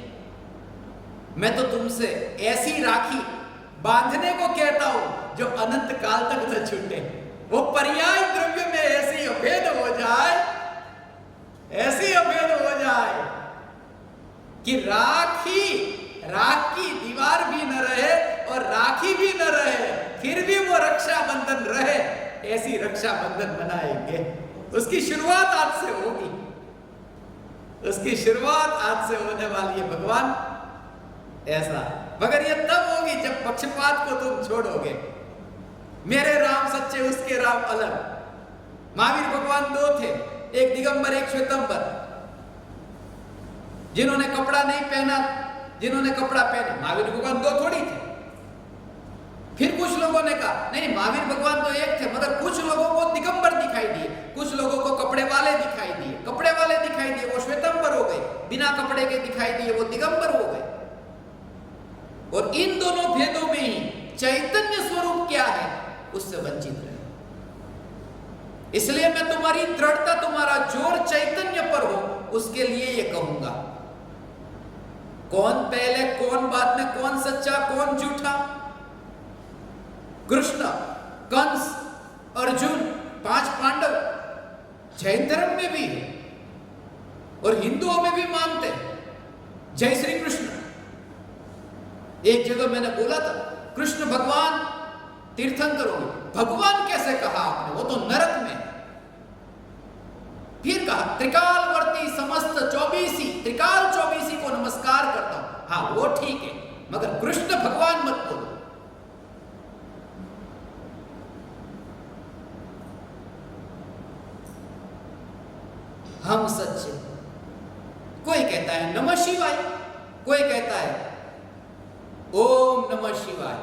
मैं तो तुमसे ऐसी राखी बांधने को कहता हूं जो अनंत काल तक न छूटे, वो पर्याय द्रव्य में ऐसी अभेद हो जाए ऐसी अभेद हो जाए कि राख की दीवार भी न रहे और राखी भी न रहे, फिर भी वो रक्षाबंधन रहे, ऐसी रक्षाबंधन बनाएंगे। उसकी शुरुआत आज से होगी, उसकी शुरुआत आज से होने वाली है भगवान। ऐसा मगर ये तब होगी जब पक्षपात को तुम छोड़ोगे। मेरे राम सच्चे, उसके राम अलग। महावीर भगवान दो थे, एक दिगंबर एक श्वेतंबर। जिन्होंने कपड़ा नहीं पहना, जिन्होंने कपड़ा पहना, महावीर भगवान दो थोड़ी थे। फिर कुछ लोगों ने कहा नहीं महावीर भगवान तो एक थे, मगर कुछ लोगों को दिगंबर दिखाई दिए, कुछ लोगों को कपड़े वाले दिखाई दिए। कपड़े वाले दिखाई दिए वो श्वेतंबर हो गए, बिना कपड़े के दिखाई दिए वो दिगंबर हो गए। और इन दोनों भेदों में ही चैतन्य स्वरूप क्या है उससे वंचित रहे। इसलिए मैं तुम्हारी दृढ़ता, तुम्हारा जोर चैतन्य पर हो, उसके लिए ये कहूंगा। कौन पहले, कौन बाद में, कौन सच्चा, कौन झूठा? कृष्ण, कंस, अर्जुन, 5 पांडव जैन धर्म में भी है और हिंदुओं में भी मानते हैं। जय श्री कृष्ण। एक जगह मैंने बोला था कृष्ण भगवान तीर्थंकर होंगे। भगवान कैसे कहा आपने? वो तो नरक में। फिर कहा त्रिकालवर्ती समस्त 24, त्रिकाल 24 को नमस्कार करता हूं। हाँ वो ठीक है, मगर कृष्ण भगवान मत बोलो। हम सच्चे। कोई कहता है नमः शिवाय, कोई कहता है ओम नमः शिवाय।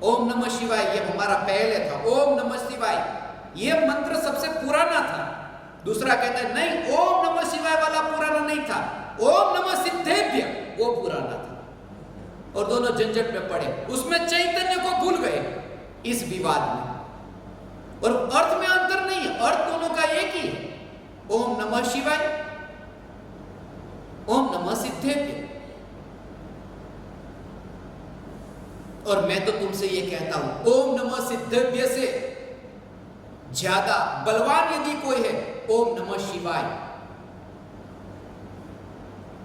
ओम नमः शिवाय ये हमारा पहले था। ओम नमः शिवाय ये मंत्र सबसे पुराना था। दूसरा कहता है नहीं, ओम नमः शिवाय वाला पुराना नहीं था, ओम नमः सिद्धेभ्य वो पुराना था। और दोनों झंझट में पड़े, उसमें चैतन्य को भूल गए इस विवाद में। और अर्थ में अंतर नहीं है, अर्थ दोनों का एक ही है। ओम नमः शिवाय, ओम नमः सिद्धेभ्य। और मैं तो तुमसे ये कहता हूं ओम नमः सिद्धेभ्य से ज्यादा बलवान यदि कोई है ओम नमः शिवाय।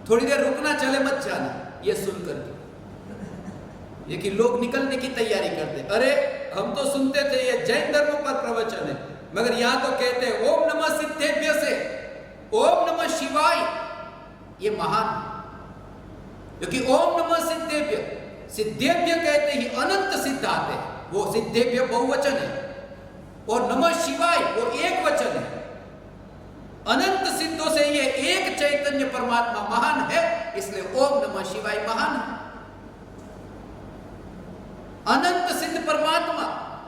थोड़ी देर रुकना, चले मत जाना ये सुनकर के। ये कि लोग निकलने की तैयारी करते, अरे हम तो सुनते थे ये जैन धर्म पर प्रवचन है, मगर यहां तो कहते हैं ओम नमः सिद्धेभ्य से ओम नमः शिवाय। ये महान, क्योंकि ओम नमः सिद्धेभ्य, सिद्धेभ्य कहते ही अनंत सिद्ध आते हैं, वो सिद्धेभ्य बहुवचन है, और नमः शिवाय वो एक वचन है। अनंत सिद्धों से ये एक चैतन्य परमात्मा महान है, इसलिए ओम नमः शिवाय महान है। अनंत सिद्ध परमात्मा,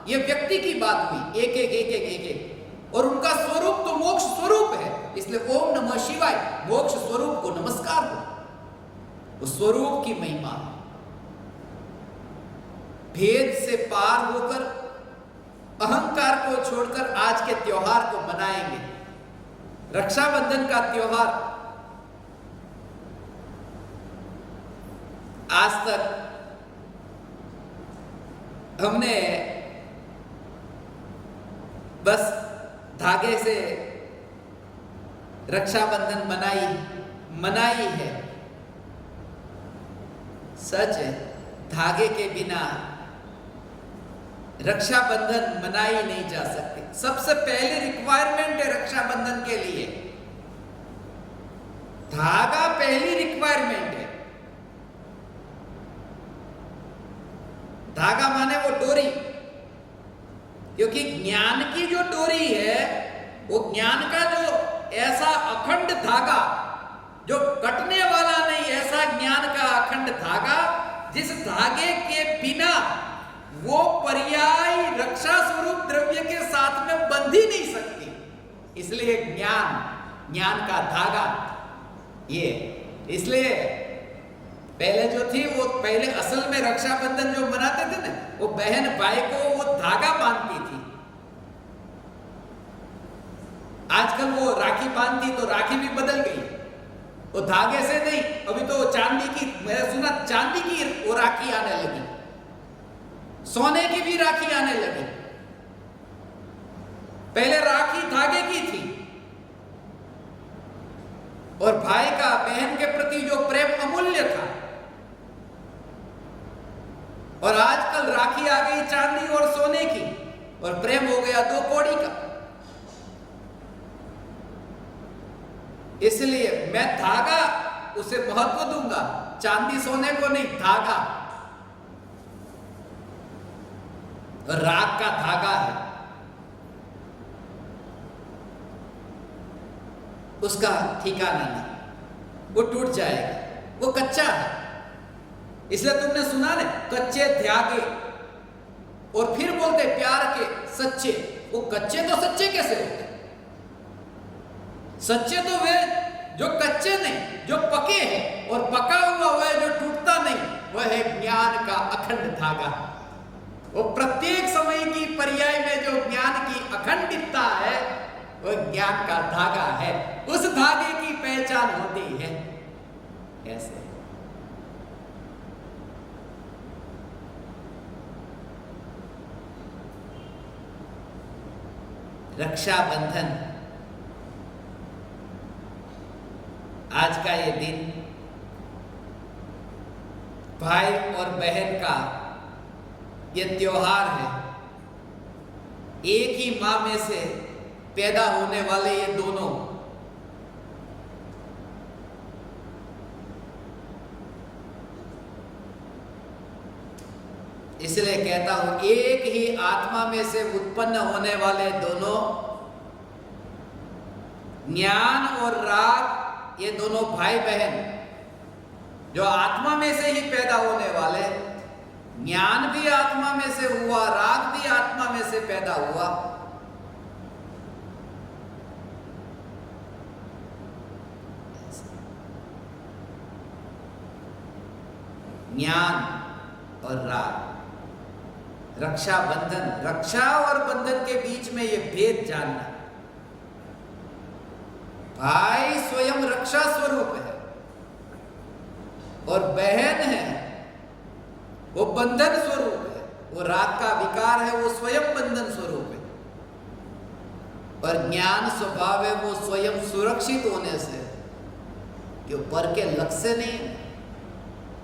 ये व्यक्ति की बात हुई, एक एक एक एक एक एक, और उनका स्वरूप तो मोक्ष स्वरूप है, इसलिए ओम नमः शिवाय मोक्ष स्वरूप को नमस्कार हो। उस स्वरूप की महिमा है। भेद से पार होकर, अहंकार को छोड़कर आज के त्योहार को मनाएंगे। रक्षाबंधन का त्योहार आज तक हमने बस धागे से रक्षाबंधन मनाई है। सच है, धागे के बिना रक्षाबंधन मनाई नहीं जा सकती। सबसे पहले रिक्वायरमेंट है रक्षाबंधन के लिए, धागा पहली रिक्वायरमेंट है। धागा माने वो डोरी, क्योंकि ज्ञान की जो डोरी है वो ज्ञान का जो ऐसा अखंड धागा जो कटने वाला नहीं, ऐसा ज्ञान का अखंड धागा जिस धागे के बिना वो पर्याय रक्षा स्वरूप द्रव्य के साथ में बंध ही नहीं सकती। इसलिए ज्ञान का धागा ये, इसलिए पहले जो थी वो पहले असल में रक्षाबंधन जो मनाते थे ना, वो बहन भाई को वो धागा बांधती थी। आजकल वो राखी बांधती तो राखी भी बदल गई, वो धागे से नहीं, अभी तो चांदी की, मैंने सुना चांदी की वो राखी आने लगी, सोने की भी राखी आने लगी। पहले राखी धागे की थी, और भाई का बहन के प्रति जो प्रेम अमूल्य था, और आजकल राखी आ गई चांदी और सोने की, और प्रेम हो गया 2 कौड़ी का। इसलिए मैं धागा उसे महत्व दूंगा, चांदी सोने को नहीं, धागा। और राग का धागा है, उसका ठिकाना नहीं, वो टूट जाएगा, वो कच्चा है। इसलिए तुमने सुना ना, कच्चे धागे, और फिर बोलते प्यार के सच्चे। वो कच्चे तो सच्चे कैसे होते? सच्चे तो वे जो कच्चे नहीं, जो पके हैं, और पका हुआ वह जो टूटता नहीं, वह है ज्ञान का अखंड धागा। वो प्रत्येक समय की पर्याय में जो ज्ञान की अखंडितता है, वह ज्ञान का धागा है। उस धागे की पहचान होती है ऐसे। रक्षाबंधन, आज का ये दिन भाई और बहन का ये त्योहार है। एक ही मां में से पैदा होने वाले ये दोनों, इसलिए कहता हूं, एक ही आत्मा में से उत्पन्न होने वाले दोनों, ज्ञान और राग, ये दोनों भाई बहन जो आत्मा में से ही पैदा होने वाले, ज्ञान भी आत्मा में से हुआ, राग भी आत्मा में से पैदा हुआ। ज्ञान और राग, रक्षाबंधन, रक्षा और बंधन के बीच में यह भेद जानना। भाई स्वयं रक्षा स्वरूप है, और बहन है वो बंधन स्वरूप है। वो राग का विकार है, वो स्वयं बंधन स्वरूप है। और ज्ञान स्वभाव है, वो स्वयं सुरक्षित होने से, जो पर के लक्ष्य नहीं है,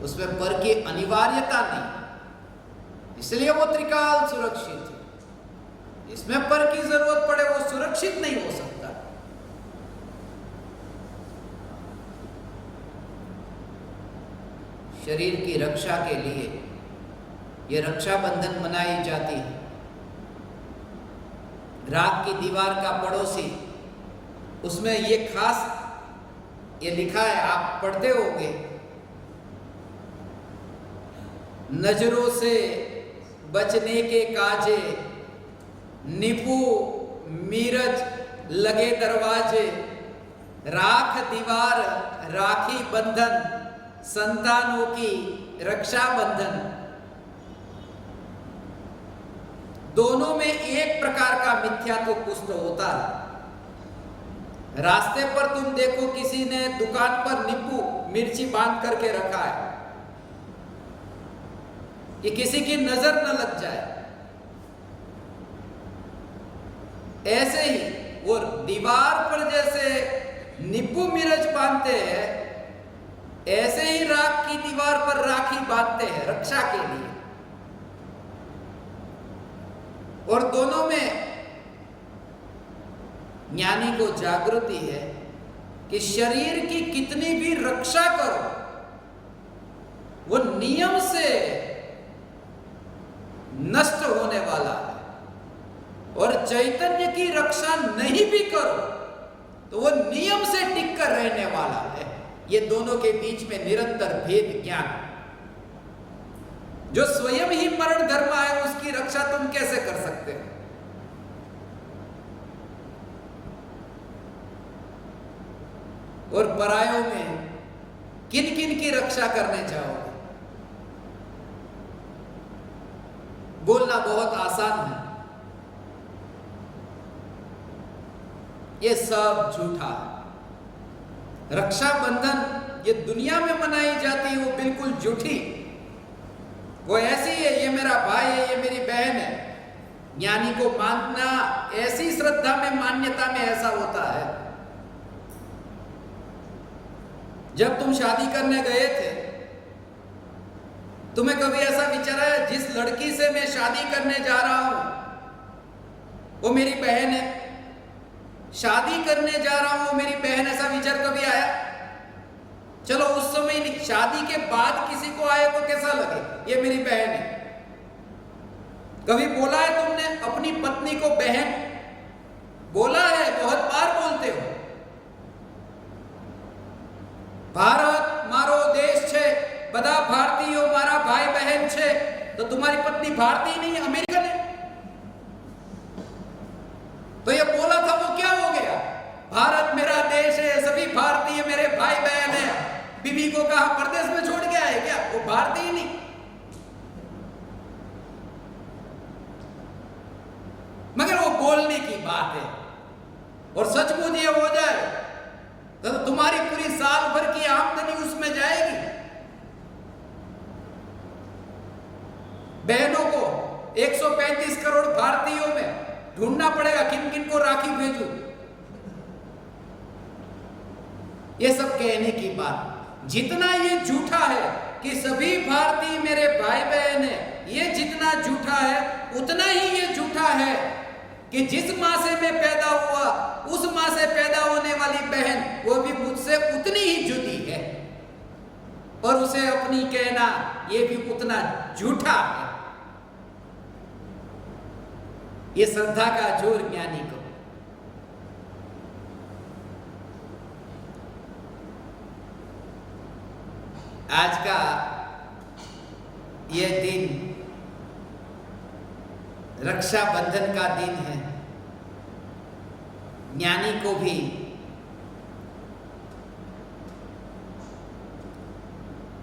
उसमें पर की अनिवार्यता नहीं, इसलिए वो त्रिकाल सुरक्षित है। इसमें पर की जरूरत पड़े वो सुरक्षित नहीं हो सकता। शरीर की रक्षा के लिए ये रक्षाबंधन मनाई जाती है। राग की दीवार का पड़ोसी, उसमें ये खास ये लिखा है, आप पढ़ते होंगे, नजरों से बचने के काजे, निपु मीरज लगे दरवाजे, राख दीवार राखी बंधन, संतानों की रक्षा बंधन। दोनों में एक प्रकार का मिथ्यात्व कुछ तो होता है। रास्ते पर तुम देखो किसी ने दुकान पर नींबू मिर्ची बांध करके रखा है कि किसी की नजर न लग जाए। ऐसे ही वो दीवार पर जैसे नींबू मिर्च बांधते हैं, ऐसे ही राख की दीवार पर राखी बांधते हैं रक्षा के लिए। और दोनों में ज्ञानी को जागृति है कि शरीर की कितनी भी रक्षा करो, वो नियम से नष्ट होने वाला है। और चैतन्य की रक्षा नहीं भी करो तो वो नियम से टिक कर रहने वाला है। ये दोनों के बीच में निरंतर भेद ज्ञान। जो स्वयं ही मरण धर्म है, उसकी रक्षा तुम कैसे कर सकते हो? और परायों में किन किन की रक्षा करने चाहोगे? बोलना बहुत आसान है, ये सब झूठा है। रक्षाबंधन ये दुनिया में मनाई जाती है, वो बिल्कुल झूठी। वो ऐसी है, ये मेरा भाई है, ये मेरी बहन है। ज्ञानी को मानना ऐसी श्रद्धा में, मान्यता में ऐसा होता है। जब तुम शादी करने गए थे, तुम्हें कभी ऐसा विचार आया जिस लड़की से मैं शादी करने जा रहा हूं वो मेरी बहन है, शादी करने जा रहा हूं वो मेरी बहन, ऐसा विचार कभी आया? चलो उस समय नहीं, शादी के बाद किसी को आए तो कैसा लगे, ये मेरी बहन है। कभी बोला है तुमने अपनी पत्नी को बहन? बोला है, बहुत बार बोलते हो। भारत मारो देश छे, બધા ભારતીયો મારા ભાઈ બહેન છે, તો तुम्हारी पत्नी भारतीय नहीं अमेरिकन है? तो ये बोला था वो क्या हो गया? भारत मेरा देश है, सभी भारतीय मेरे भाई बहन है। बीबी को कहा परदेश में छोड़ के आए क्या? वो भारतीय नहीं। मगर वो बोलने की बात है, और सचमुच ये हो जाए तो तुम्हारी पूरी साल भर की आमदनी उसमें जाएगी। बहनों को 135 करोड़ भारतीयों में ढूंढना पड़ेगा किन किन को राखी भेजूं। ये सब कहने की बात, जितना ये झूठा है कि सभी भारतीय मेरे भाई बहन है, ये जितना झूठा है उतना ही ये झूठा है कि जिस मां से मैं पैदा हुआ उस मां से पैदा होने वाली बहन वो भी मुझसे उतनी ही जुदी है, और उसे अपनी कहना ये भी उतना झूठा है। ये श्रद्धा का जोर ज्ञानी को। आज का ये दिन रक्षाबंधन का दिन है। ज्ञानी को भी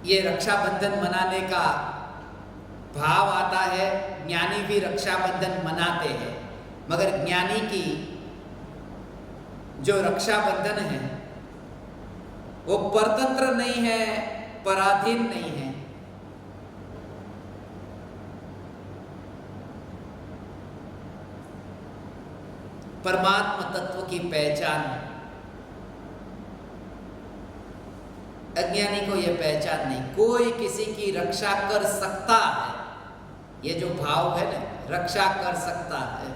ये रक्षाबंधन मनाने का भाव आता है। ज्ञानी भी रक्षाबंधन मनाते हैं, मगर ज्ञानी की जो रक्षाबंधन है वो परतंत्र नहीं है, पराधीन नहीं है। परमात्मा तत्व की पहचान। अज्ञानी को यह पहचान नहीं। कोई किसी की रक्षा कर सकता है, ये जो भाव है ना, रक्षा कर सकता है।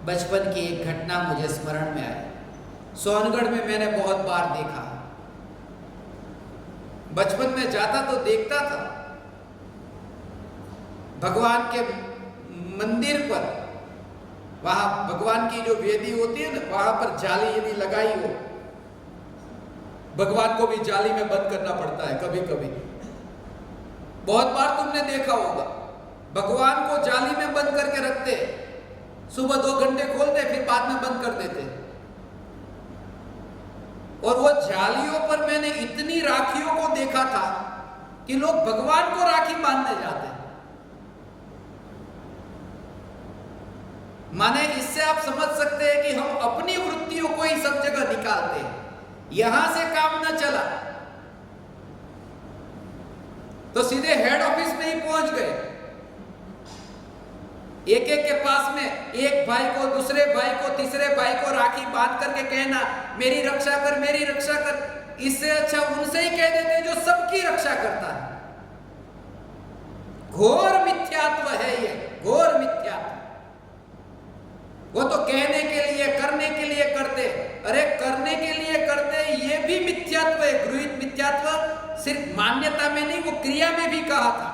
बचपन की एक घटना मुझे स्मरण में आई। सोनगढ़ में मैंने बहुत बार देखा। बचपन में जाता तो देखता था, भगवान के मंदिर पर, वहां भगवान की जो वेदी होती है ना, वहां पर जाली यदि लगाई हो, भगवान को भी जाली में बंद करना पड़ता है कभी कभी। बहुत बार तुमने देखा होगा, भगवान को जाली में बंद करके रखते, सुबह 2 घंटे खोलते फिर बाद में बंद कर देते। और वो जालियों पर मैंने इतनी राखियों को देखा था कि लोग भगवान को राखी बांधने जाते। माने इससे आप समझ सकते हैं कि हम अपनी वृत्तियों को ही सब जगह निकालते हैं। यहां से काम न चला तो सीधे हेड ऑफिस में ही पहुंच गए। एक एक के पास में एक भाई को, दूसरे भाई को, तीसरे भाई को राखी बांध करके कहना मेरी रक्षा कर, मेरी रक्षा कर। इससे अच्छा उनसे ही कह देते जो सबकी रक्षा करता है। घोर मिथ्यात्व है ये, घोर मिथ्यात्व। वो तो कहने के लिए, करने के लिए करते। अरे करने के लिए करते, ये भी मिथ्यात्व है। गृहीत मिथ्यात्व सिर्फ मान्यता में नहीं, वो क्रिया में भी कहा था।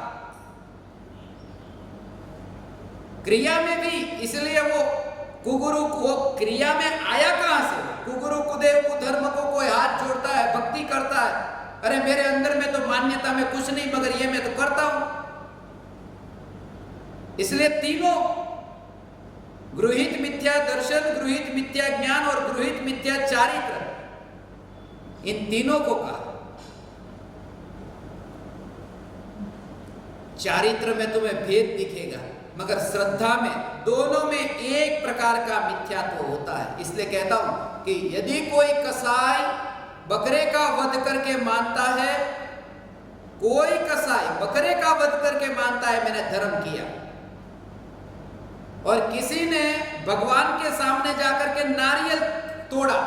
क्रिया में भी, इसलिए वो कुगुरु को क्रिया में आया कहां से? कुगुरु कुदेव कुधर्म को कोई हाथ जोड़ता है, भक्ति करता है। अरे मेरे अंदर में तो मान्यता में कुछ नहीं, मगर ये मैं तो करता हूं। इसलिए तीनों, गृहीत मिथ्या दर्शन, गृहीत मिथ्या ज्ञान और गृहीत मिथ्या चारित्र, इन तीनों को कहा। चारित्र में तुम्हें भेद दिखेगा, मगर श्रद्धा में, दोनों में एक प्रकार का मिथ्यात्व होता है। इसलिए कहता हूं कि यदि कोई कसाई बकरे का वध करके मानता है, कोई कसाई बकरे का वध करके मानता है मैंने धर्म किया, और किसी ने भगवान के सामने जाकर के नारियल तोड़ा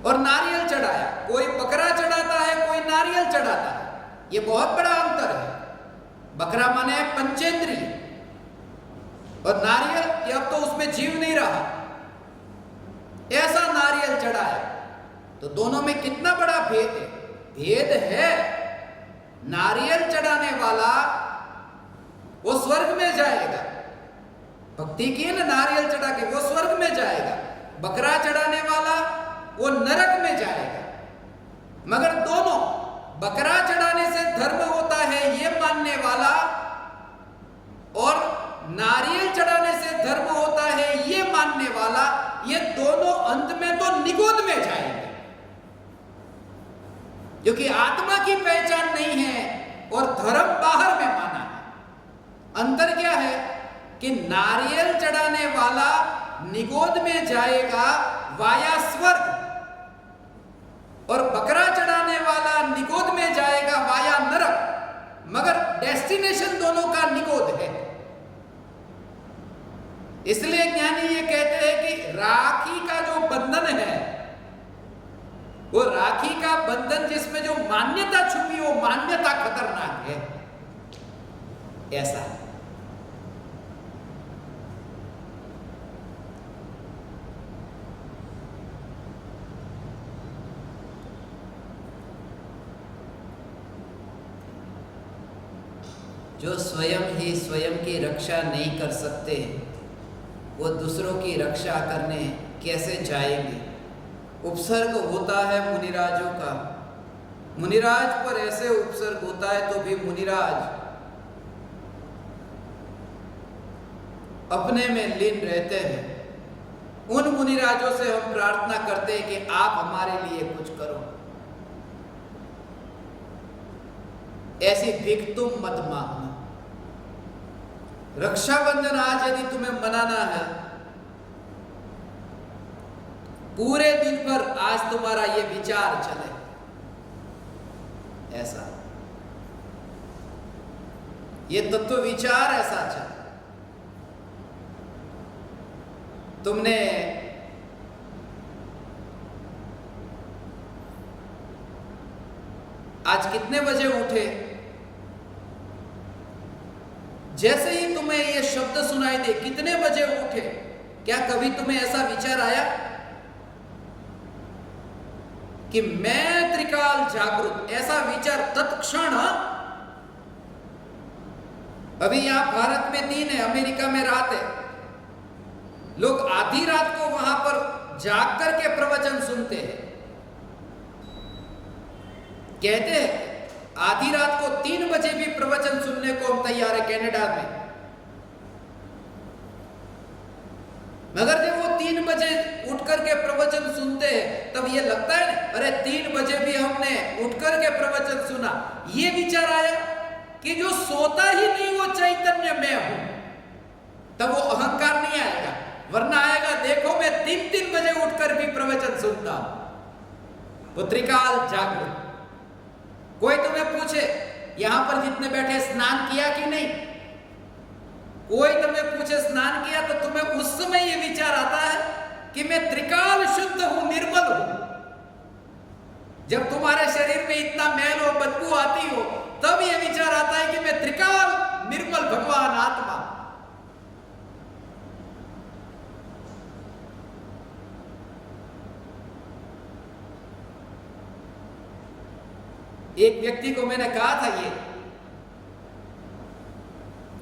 और नारियल चढ़ाया। कोई बकरा चढ़ाता है, कोई नारियल चढ़ाता है। ये बहुत बड़ा अंतर है। बकरा माने पंचेंद्रिय और नारियल कि अब तो उसमें जीव नहीं रहा, ऐसा नारियल चढ़ाया। तो दोनों में कितना बड़ा भेद है। भेद है, नारियल चढ़ाने वाला वो स्वर्ग में जाएगा, भक्ति की है ना, नारियल चढ़ा के वो स्वर्ग में जाएगा। बकरा चढ़ाने वाला वो नरक में जाएगा। मगर दोनों, बकरा चढ़ाने से धर्म होता है ये मानने वाला और नारियल चढ़ाने से धर्म होता है ये मानने वाला, ये दोनों अंत में तो निगोद में जाएंगे, क्योंकि आत्मा की पहचान नहीं है और धर्म बाहर में माना है। अंतर क्या है कि नारियल चढ़ाने वाला निगोद में जाएगा वाया स्वर्ग और बकरा चढ़ाने वाला निगोद में जाएगा वाया नरक, मगर डेस्टिनेशन दोनों का निगोद है। इसलिए ज्ञानी ये कहते हैं कि राखी का जो बंधन है, वो राखी का बंधन जिसमें जो मान्यता छुपी, वो मान्यता खतरनाक है। ऐसा है। जो स्वयं ही स्वयं की रक्षा नहीं कर सकते, वो दूसरों की रक्षा करने कैसे जाएंगे। उपसर्ग होता है मुनिराजों का, मुनिराज पर ऐसे उपसर्ग होता है तो भी मुनिराज अपने में लीन रहते हैं। उन मुनिराजों से हम प्रार्थना करते हैं कि आप हमारे लिए कुछ करो। ऐसी भीख तुम मत मांगना। रक्षाबंधन आज यदि तुम्हें मनाना है, पूरे दिन भर आज तुम्हारा ये विचार चले, ऐसा ये तत्व विचार ऐसा चले। तुमने आज कितने बजे उठे? जैसे ही तुम्हें ये शब्द सुनाई दे, कितने बजे उठे? क्या कभी तुम्हें ऐसा विचार आया कि मैं त्रिकाल जागृत? ऐसा विचार तत्क्षण, अभी यहां भारत में दिन है, अमेरिका में रात है, लोग आधी रात को वहां पर जाग करके प्रवचन सुनते हैं। कहते हैं आधी रात को 3 बजे भी प्रवचन सुनने को हम तैयार है कनाडा में। मगर जब वो 3 बजे उठ करके प्रवचन सुनते हैं तब ये लगता है अरे 3 बजे भी हमने उठ करके प्रवचन सुना। ये विचार आया कि जो सोता ही नहीं वो चैतन्य मैं हूं, तब वो अहंकार नहीं आएगा। वरना आएगा देखो मैं 3-3 बजे उठकर भी प्रवचन सुनता हूं। वो त्रिकाल जागृत। कोई तुम्हें पूछे यहां पर जितने बैठे स्नान किया कि नहीं, कोई तुम्हें पूछे स्नान किया, तो तुम्हें उस समय यह विचार आता है कि मैं त्रिकाल शुद्ध हूं, निर्मल हूं। जब तुम्हारे शरीर में इतना मैल और बदबू आती हो तब यह विचार आता है कि मैं त्रिकाल निर्मल भगवान आत्मा। एक व्यक्ति को मैंने कहा था ये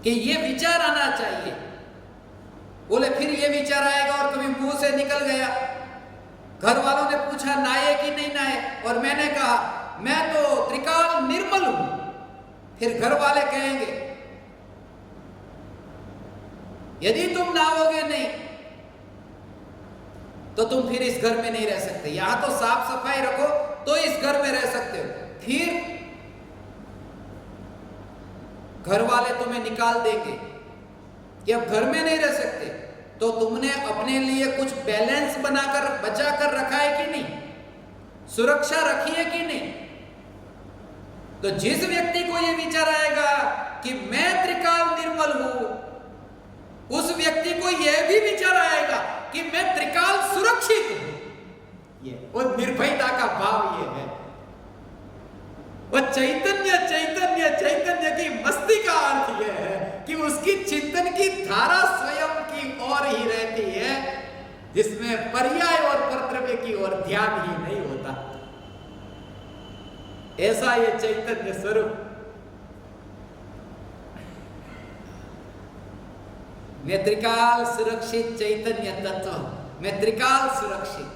कि ये विचार आना चाहिए। बोले फिर ये विचार आएगा और कभी मुंह से निकल गया। घर वालों ने पूछा नहाए कि नहीं नहाए, और मैंने कहा मैं तो त्रिकाल निर्मल हूं। फिर घर वाले कहेंगे यदि तुम नहाओगे नहीं तो तुम फिर इस घर में नहीं रह सकते। यहां तो साफ सफाई रखो तो इस घर में रह सकते हो। फिर घर वाले तुम्हें निकाल देंगे कि अब घर में नहीं रह सकते। तो तुमने अपने लिए कुछ बैलेंस बनाकर बचा कर रखा है कि नहीं, सुरक्षा रखी है कि नहीं। तो जिस व्यक्ति को यह विचार आएगा कि मैं त्रिकाल निर्मल हूं, उस व्यक्ति को यह भी विचार आएगा कि मैं त्रिकाल सुरक्षित हूं। ये वो निर्भयता का भाव ये है। वह चैतन्य चैतन्य चैतन्य की मस्ती का अर्थ यह है कि उसकी चिंतन की धारा स्वयं की ओर ही रहती है, जिसमें पर्याय और परद्रव्य की ओर ध्यान ही नहीं होता। ऐसा ये चैतन्य स्वरूप। मैं त्रिकाल सुरक्षित चैतन्य तत्व, मैं त्रिकाल सुरक्षित।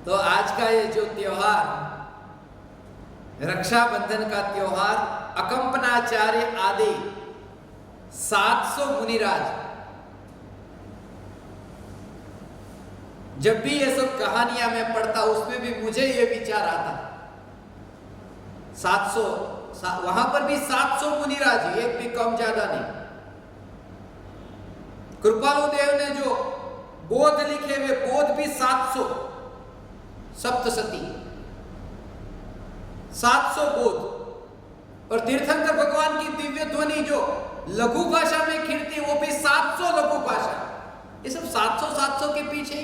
तो आज का ये जो त्योहार, रक्षाबंधन का त्योहार, अकंपनाचार्य आदि 700 मुनिराज, जब भी ये सब कहानियां मैं पढ़ता उसमें भी मुझे ये विचार आता। 700 वहां पर भी 700 मुनिराज, एक भी कम ज्यादा नहीं। कृपालु देव ने जो बोध लिखे वे बोध भी 700, सप्तशती 700 बोध। और तीर्थंकर भगवान की दिव्य ध्वनि जो लघु भाषा में खिड़ती वो भी 700 लघु भाषा। ये सब 700 के पीछे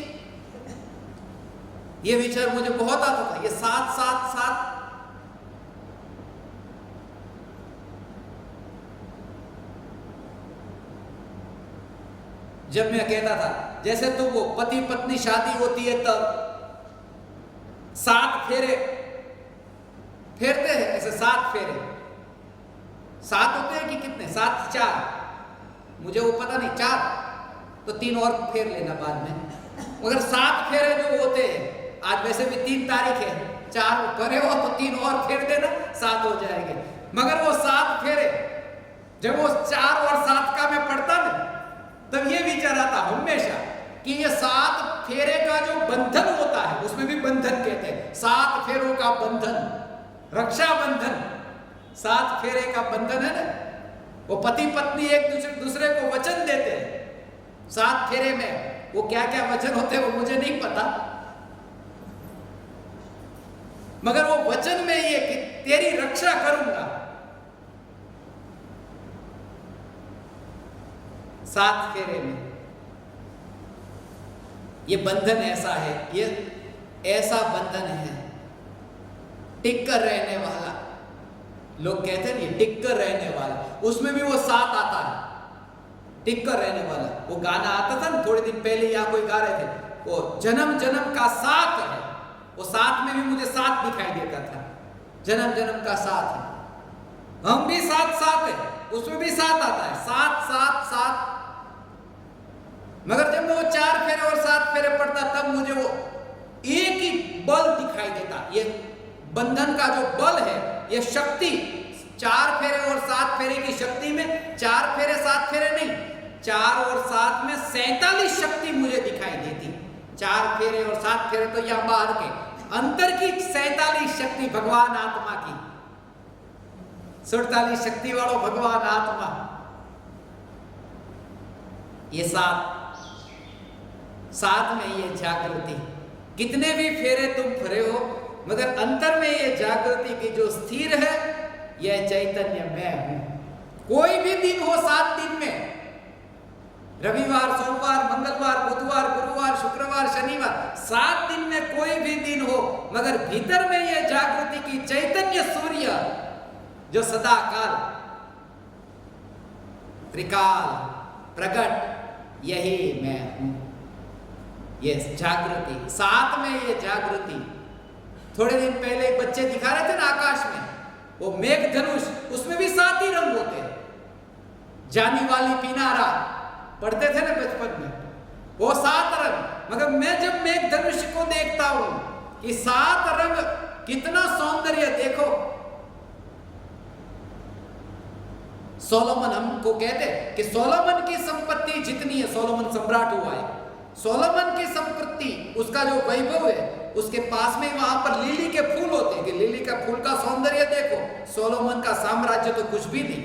ये विचार मुझे बहुत आता था। ये 7 जब मैं कहता था जैसे तो वो पति पत्नी शादी होती है तब 7 फेरे फेरते हैं, ऐसे 7 फेरे 7 होते हैं कि कितने, 7 4 मुझे वो पता नहीं, 4 तो 3 और फेर लेना बाद में। मगर 7 फेरे जो होते हैं, आज वैसे भी 3 तारीख है, 4 करे हो तो 3 और फेर देना, 7 हो जाएंगे। मगर वो 7 फेरे जब वो 4 और 7 का मैं पढ़ता ना, तब ये विचार आता हमेशा कि ये 7 फेरे का जो बंधन होता है, उसमें भी बंधन कहते हैं, 7 फेरों का बंधन, रक्षाबंधन 7 फेरे का बंधन है ना। वो पति पत्नी एक दूसरे को वचन देते हैं 7 फेरे में। वो क्या क्या वचन होते हैं वो मुझे नहीं पता, मगर वो वचन में ये कि तेरी रक्षा करूंगा। 7 फेरे में ये बंधन ऐसा है, ये ऐसा बंधन है टिक कर रहने वाला। लोग कहते हैं ये टिक कर रहने वाला, उसमें भी वो 7 आता है, टिक कर रहने वाला। वो गाना आता था ना थोड़े दिन पहले, यहाँ कोई गा रहे थे, वो जन्म जन्म का साथ है। वो 7 में भी मुझे 7 दिखाई देता था, जन्म जन्म का साथ है। हम भी 7 है, उसमें भी 7 आता है, 7 मगर जब मैं वो 4 फेरे और 7 फेरे पढ़ता तब मुझे वो एक ही बल दिखाई देता। ये बंधन का जो बल है, ये शक्ति 4 फेरे और 7 फेरे की शक्ति में, 4 फेरे 7 फेरे नहीं, 4 और 7 में 47 शक्ति मुझे दिखाई देती। 4 फेरे और 7 फेरे तो यहां बाहर के, अंतर की 47 शक्ति भगवान आत्मा की, 47 शक्ति वालों भगवान आत्मा। ये 7 में ये जागृति, कितने भी फेरे तुम फरे हो, मगर अंतर में ये जागृति की जो स्थिर है, यह चैतन्य मैं हूं। कोई भी दिन हो 7 दिन में, रविवार, सोमवार, मंगलवार, बुधवार, गुरुवार, शुक्रवार, शनिवार, 7 दिन में कोई भी दिन हो, मगर भीतर में यह जागृति की चैतन्य सूर्य जो सदा काल त्रिकाल प्रकट, यही मैं हूं। ये जागृति 7 में, ये जागृति। थोड़े दिन पहले एक बच्चे दिखा रहे थे ना आकाश में, वो मेघ धनुष, उसमें भी 7 ही रंग होते हैं। जानी वाली पीनारा पढ़ते थे ना बचपन में, वो 7 रंग। मगर मैं जब मेघ धनुष को देखता हूं कि 7 रंग, कितना सौंदर्य देखो। सोलोमन हमको कहते कि सोलोमन की संपत्ति जितनी है, सोलोमन सम्राट हुआ है, सोलोमन की संपत्ति, उसका जो वैभव है, उसके पास में वहां पर लिली के फूल होते हैं कि लिली का फूल का सौंदर्य देखो। सोलोमन का साम्राज्य तो कुछ भी नहीं,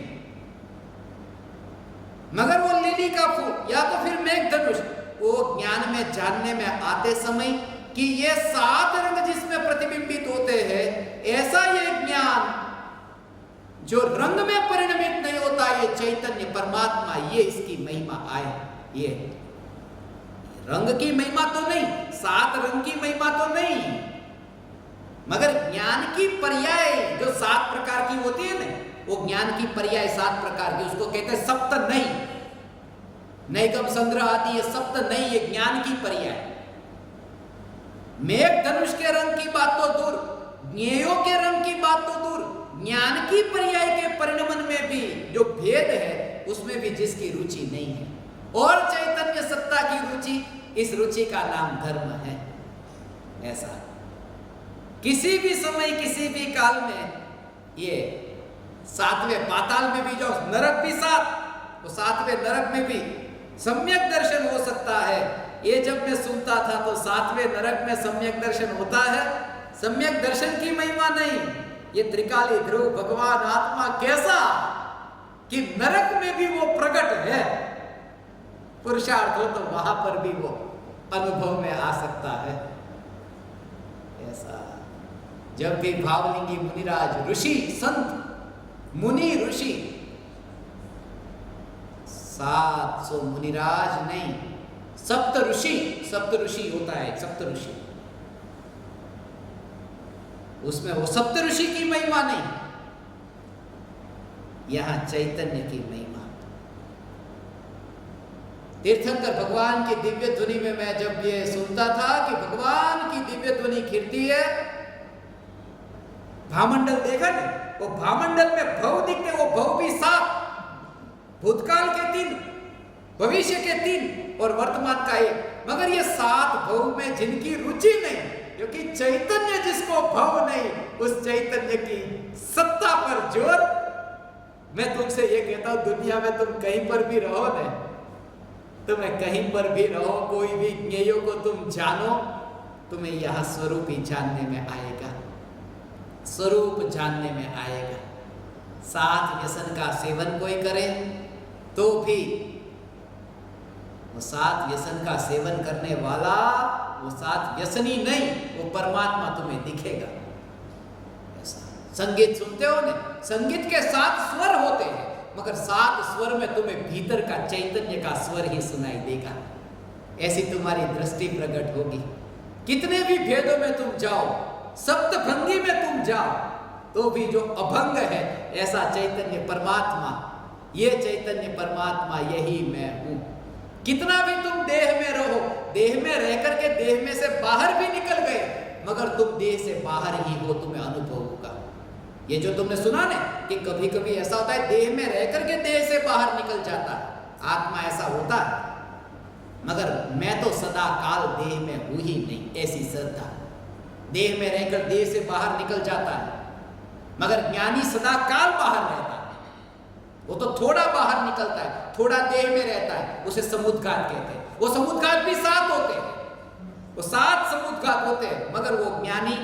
मगर वो लिली का फूल या तो फिर मेघधनुष, वो ज्ञान में जानने में आते समय कि ये 7 रंग जिसमें प्रतिबिंबित होते हैं, ऐसा ये ज्ञान जो रंग में परिणमित नहीं होता, ये चैतन्य परमात्मा, ये इसकी महिमा आए। ये रंग की महिमा तो नहीं, 7 रंग की महिमा तो नहीं, मगर ज्ञान की पर्याय जो 7 प्रकार की होती है ना, वो ज्ञान की पर्याय 7 प्रकार की, उसको कहते हैं सप्त नहीं। नैगम संग्रह आदि ये सप्त नहीं, ये ज्ञान की पर्याय। मेघ धनुष के रंग की बात तो दूर, ज्ञेयों के रंग की बात तो दूर, ज्ञान की पर्याय के परिणमन में भी जो भेद है, उसमें भी जिसकी रुचि नहीं है, और चैतन्य सत्ता की रुचि, इस रुचि का नाम धर्म है। ऐसा किसी भी समय, किसी भी काल में, ये 7वें पाताल में भी जाओ, नरक भी 7, तो 7वें नरक में भी सम्यक दर्शन हो सकता है। ये जब मैं सुनता था तो 7वें नरक में सम्यक दर्शन होता है। सम्यक दर्शन की महिमा नहीं, ये त्रिकाली ध्रुव भगवान आत्मा कैसा कि नरक में भी वो प्रकट है। पुरुषार्थ हो तो वहां पर भी वो अनुभव में आ सकता है। ऐसा जब भी भावलिंगी मुनिराज, ऋषि संत मुनि ऋषि, 700 मुनिराज नहीं, सप्त ऋषि होता है, सप्त ऋषि, उसमें वो सप्त ऋषि की महिमा नहीं, यहां चैतन्य की महिमा। तीर्थंकर भगवान की दिव्य ध्वनि में मैं जब ये सुनता था कि भगवान की दिव्य ध्वनि खिलती है, भामंडल देखा ना, वो भामंडल में भव दिखते, वो भव भी 7, भूतकाल के 3, भविष्य के 3 और वर्तमान का 1, मगर ये 7 भव में जिनकी रुचि नहीं, क्योंकि चैतन्य जिसको भव नहीं, उस चैतन्य की सत्ता पर जोर। मैं तुमसे ये कहता हूं, दुनिया में तुम कहीं पर भी रहो ना, तुम्हें कहीं पर भी रहो, कोई भी ज्ञेयों को तुम जानो, तुम्हें यह स्वरूप ही जानने में आएगा, स्वरूप जानने में आएगा। 7 व्यसन का सेवन कोई करे तो भी वो 7 व्यसन का सेवन करने वाला, वो 7 व्यसनी नहीं, वो परमात्मा तुम्हें दिखेगा। ऐसा संगीत सुनते हो ना, संगीत के 7 स्वर होते हैं, मगर 7 स्वर में तुम्हें भीतर का चैतन्य का स्वर ही सुनाई देगा। ऐसी तुम्हारी दृष्टि प्रकट होगी। कितने भी भेदों में तुम जाओ, सप्तभंगी में तुम जाओ, तो भी जो अभंग है, ऐसा चैतन्य परमात्मा, ये चैतन्य परमात्मा यही मैं हूं। कितना भी तुम देह में रहो, देह में रह करके देह में से बाहर भी निकल गए, मगर तुम देह से बाहर ही हो, तुम्हें अनुभव होगा। ये जो तुमने सुना ना कि कभी कभी ऐसा होता है, देह में रह करके देह से बाहर निकल जाता है, आत्मा ऐसा होता है, मगर मैं तो सदा काल देह में हूं ही नहीं, ऐसी श्रद्धा। देह में रहकर देह से बाहर निकल जाता है, मगर ज्ञानी सदा काल बाहर रहता है। वो तो थोड़ा बाहर निकलता है, थोड़ा देह में रहता है, उसे समुद्घात कहते हैं। वो समुद्घात भी 7 होते हैं, वो 7 समुद्घात होते हैं, मगर वो ज्ञानी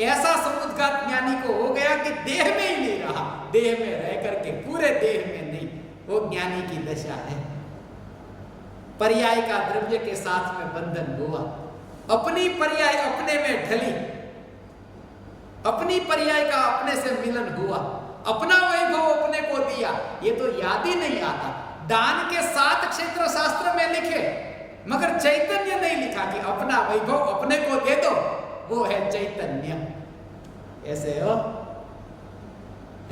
ऐसा समुद्घात ज्ञानी को हो गया कि देह में ही नहीं रहा, देह में रह करके पूरे देह में नहीं, वो ज्ञानी की दशा है। पर्याय का द्रव्य के साथ में बंधन हुआ, अपनी पर्याय अपने में ढली, अपनी पर्याय का अपने से मिलन हुआ, अपना वैभव अपने को दिया। ये तो याद ही नहीं आता। दान के 7 क्षेत्र शास्त्र में लिखे, मगर चैतन्य नहीं लिखा कि अपना वैभव अपने को दे दो, वो है चैतन्य। ऐसे हो,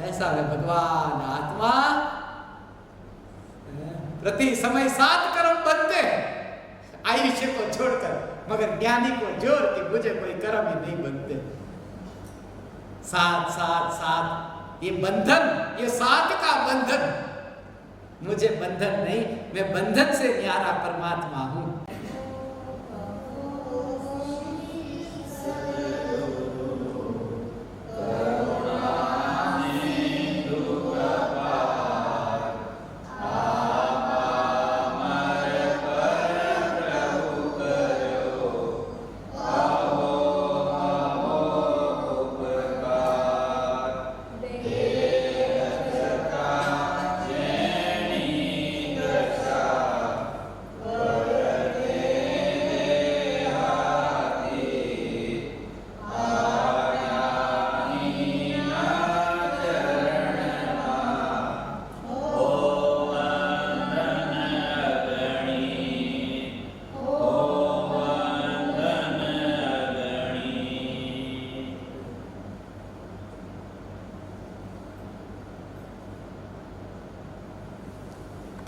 ऐसा है भगवान आत्मा। प्रति समय 7 कर्म बनते हैं आयुष्य को छोड़कर, मगर ज्ञानी को जोड़ के मुझे कोई कर्म ही नहीं बनते। 7 7 7 ये बंधन, ये 7 का बंधन, मुझे बंधन नहीं, मैं बंधन से न्यारा परमात्मा हूं।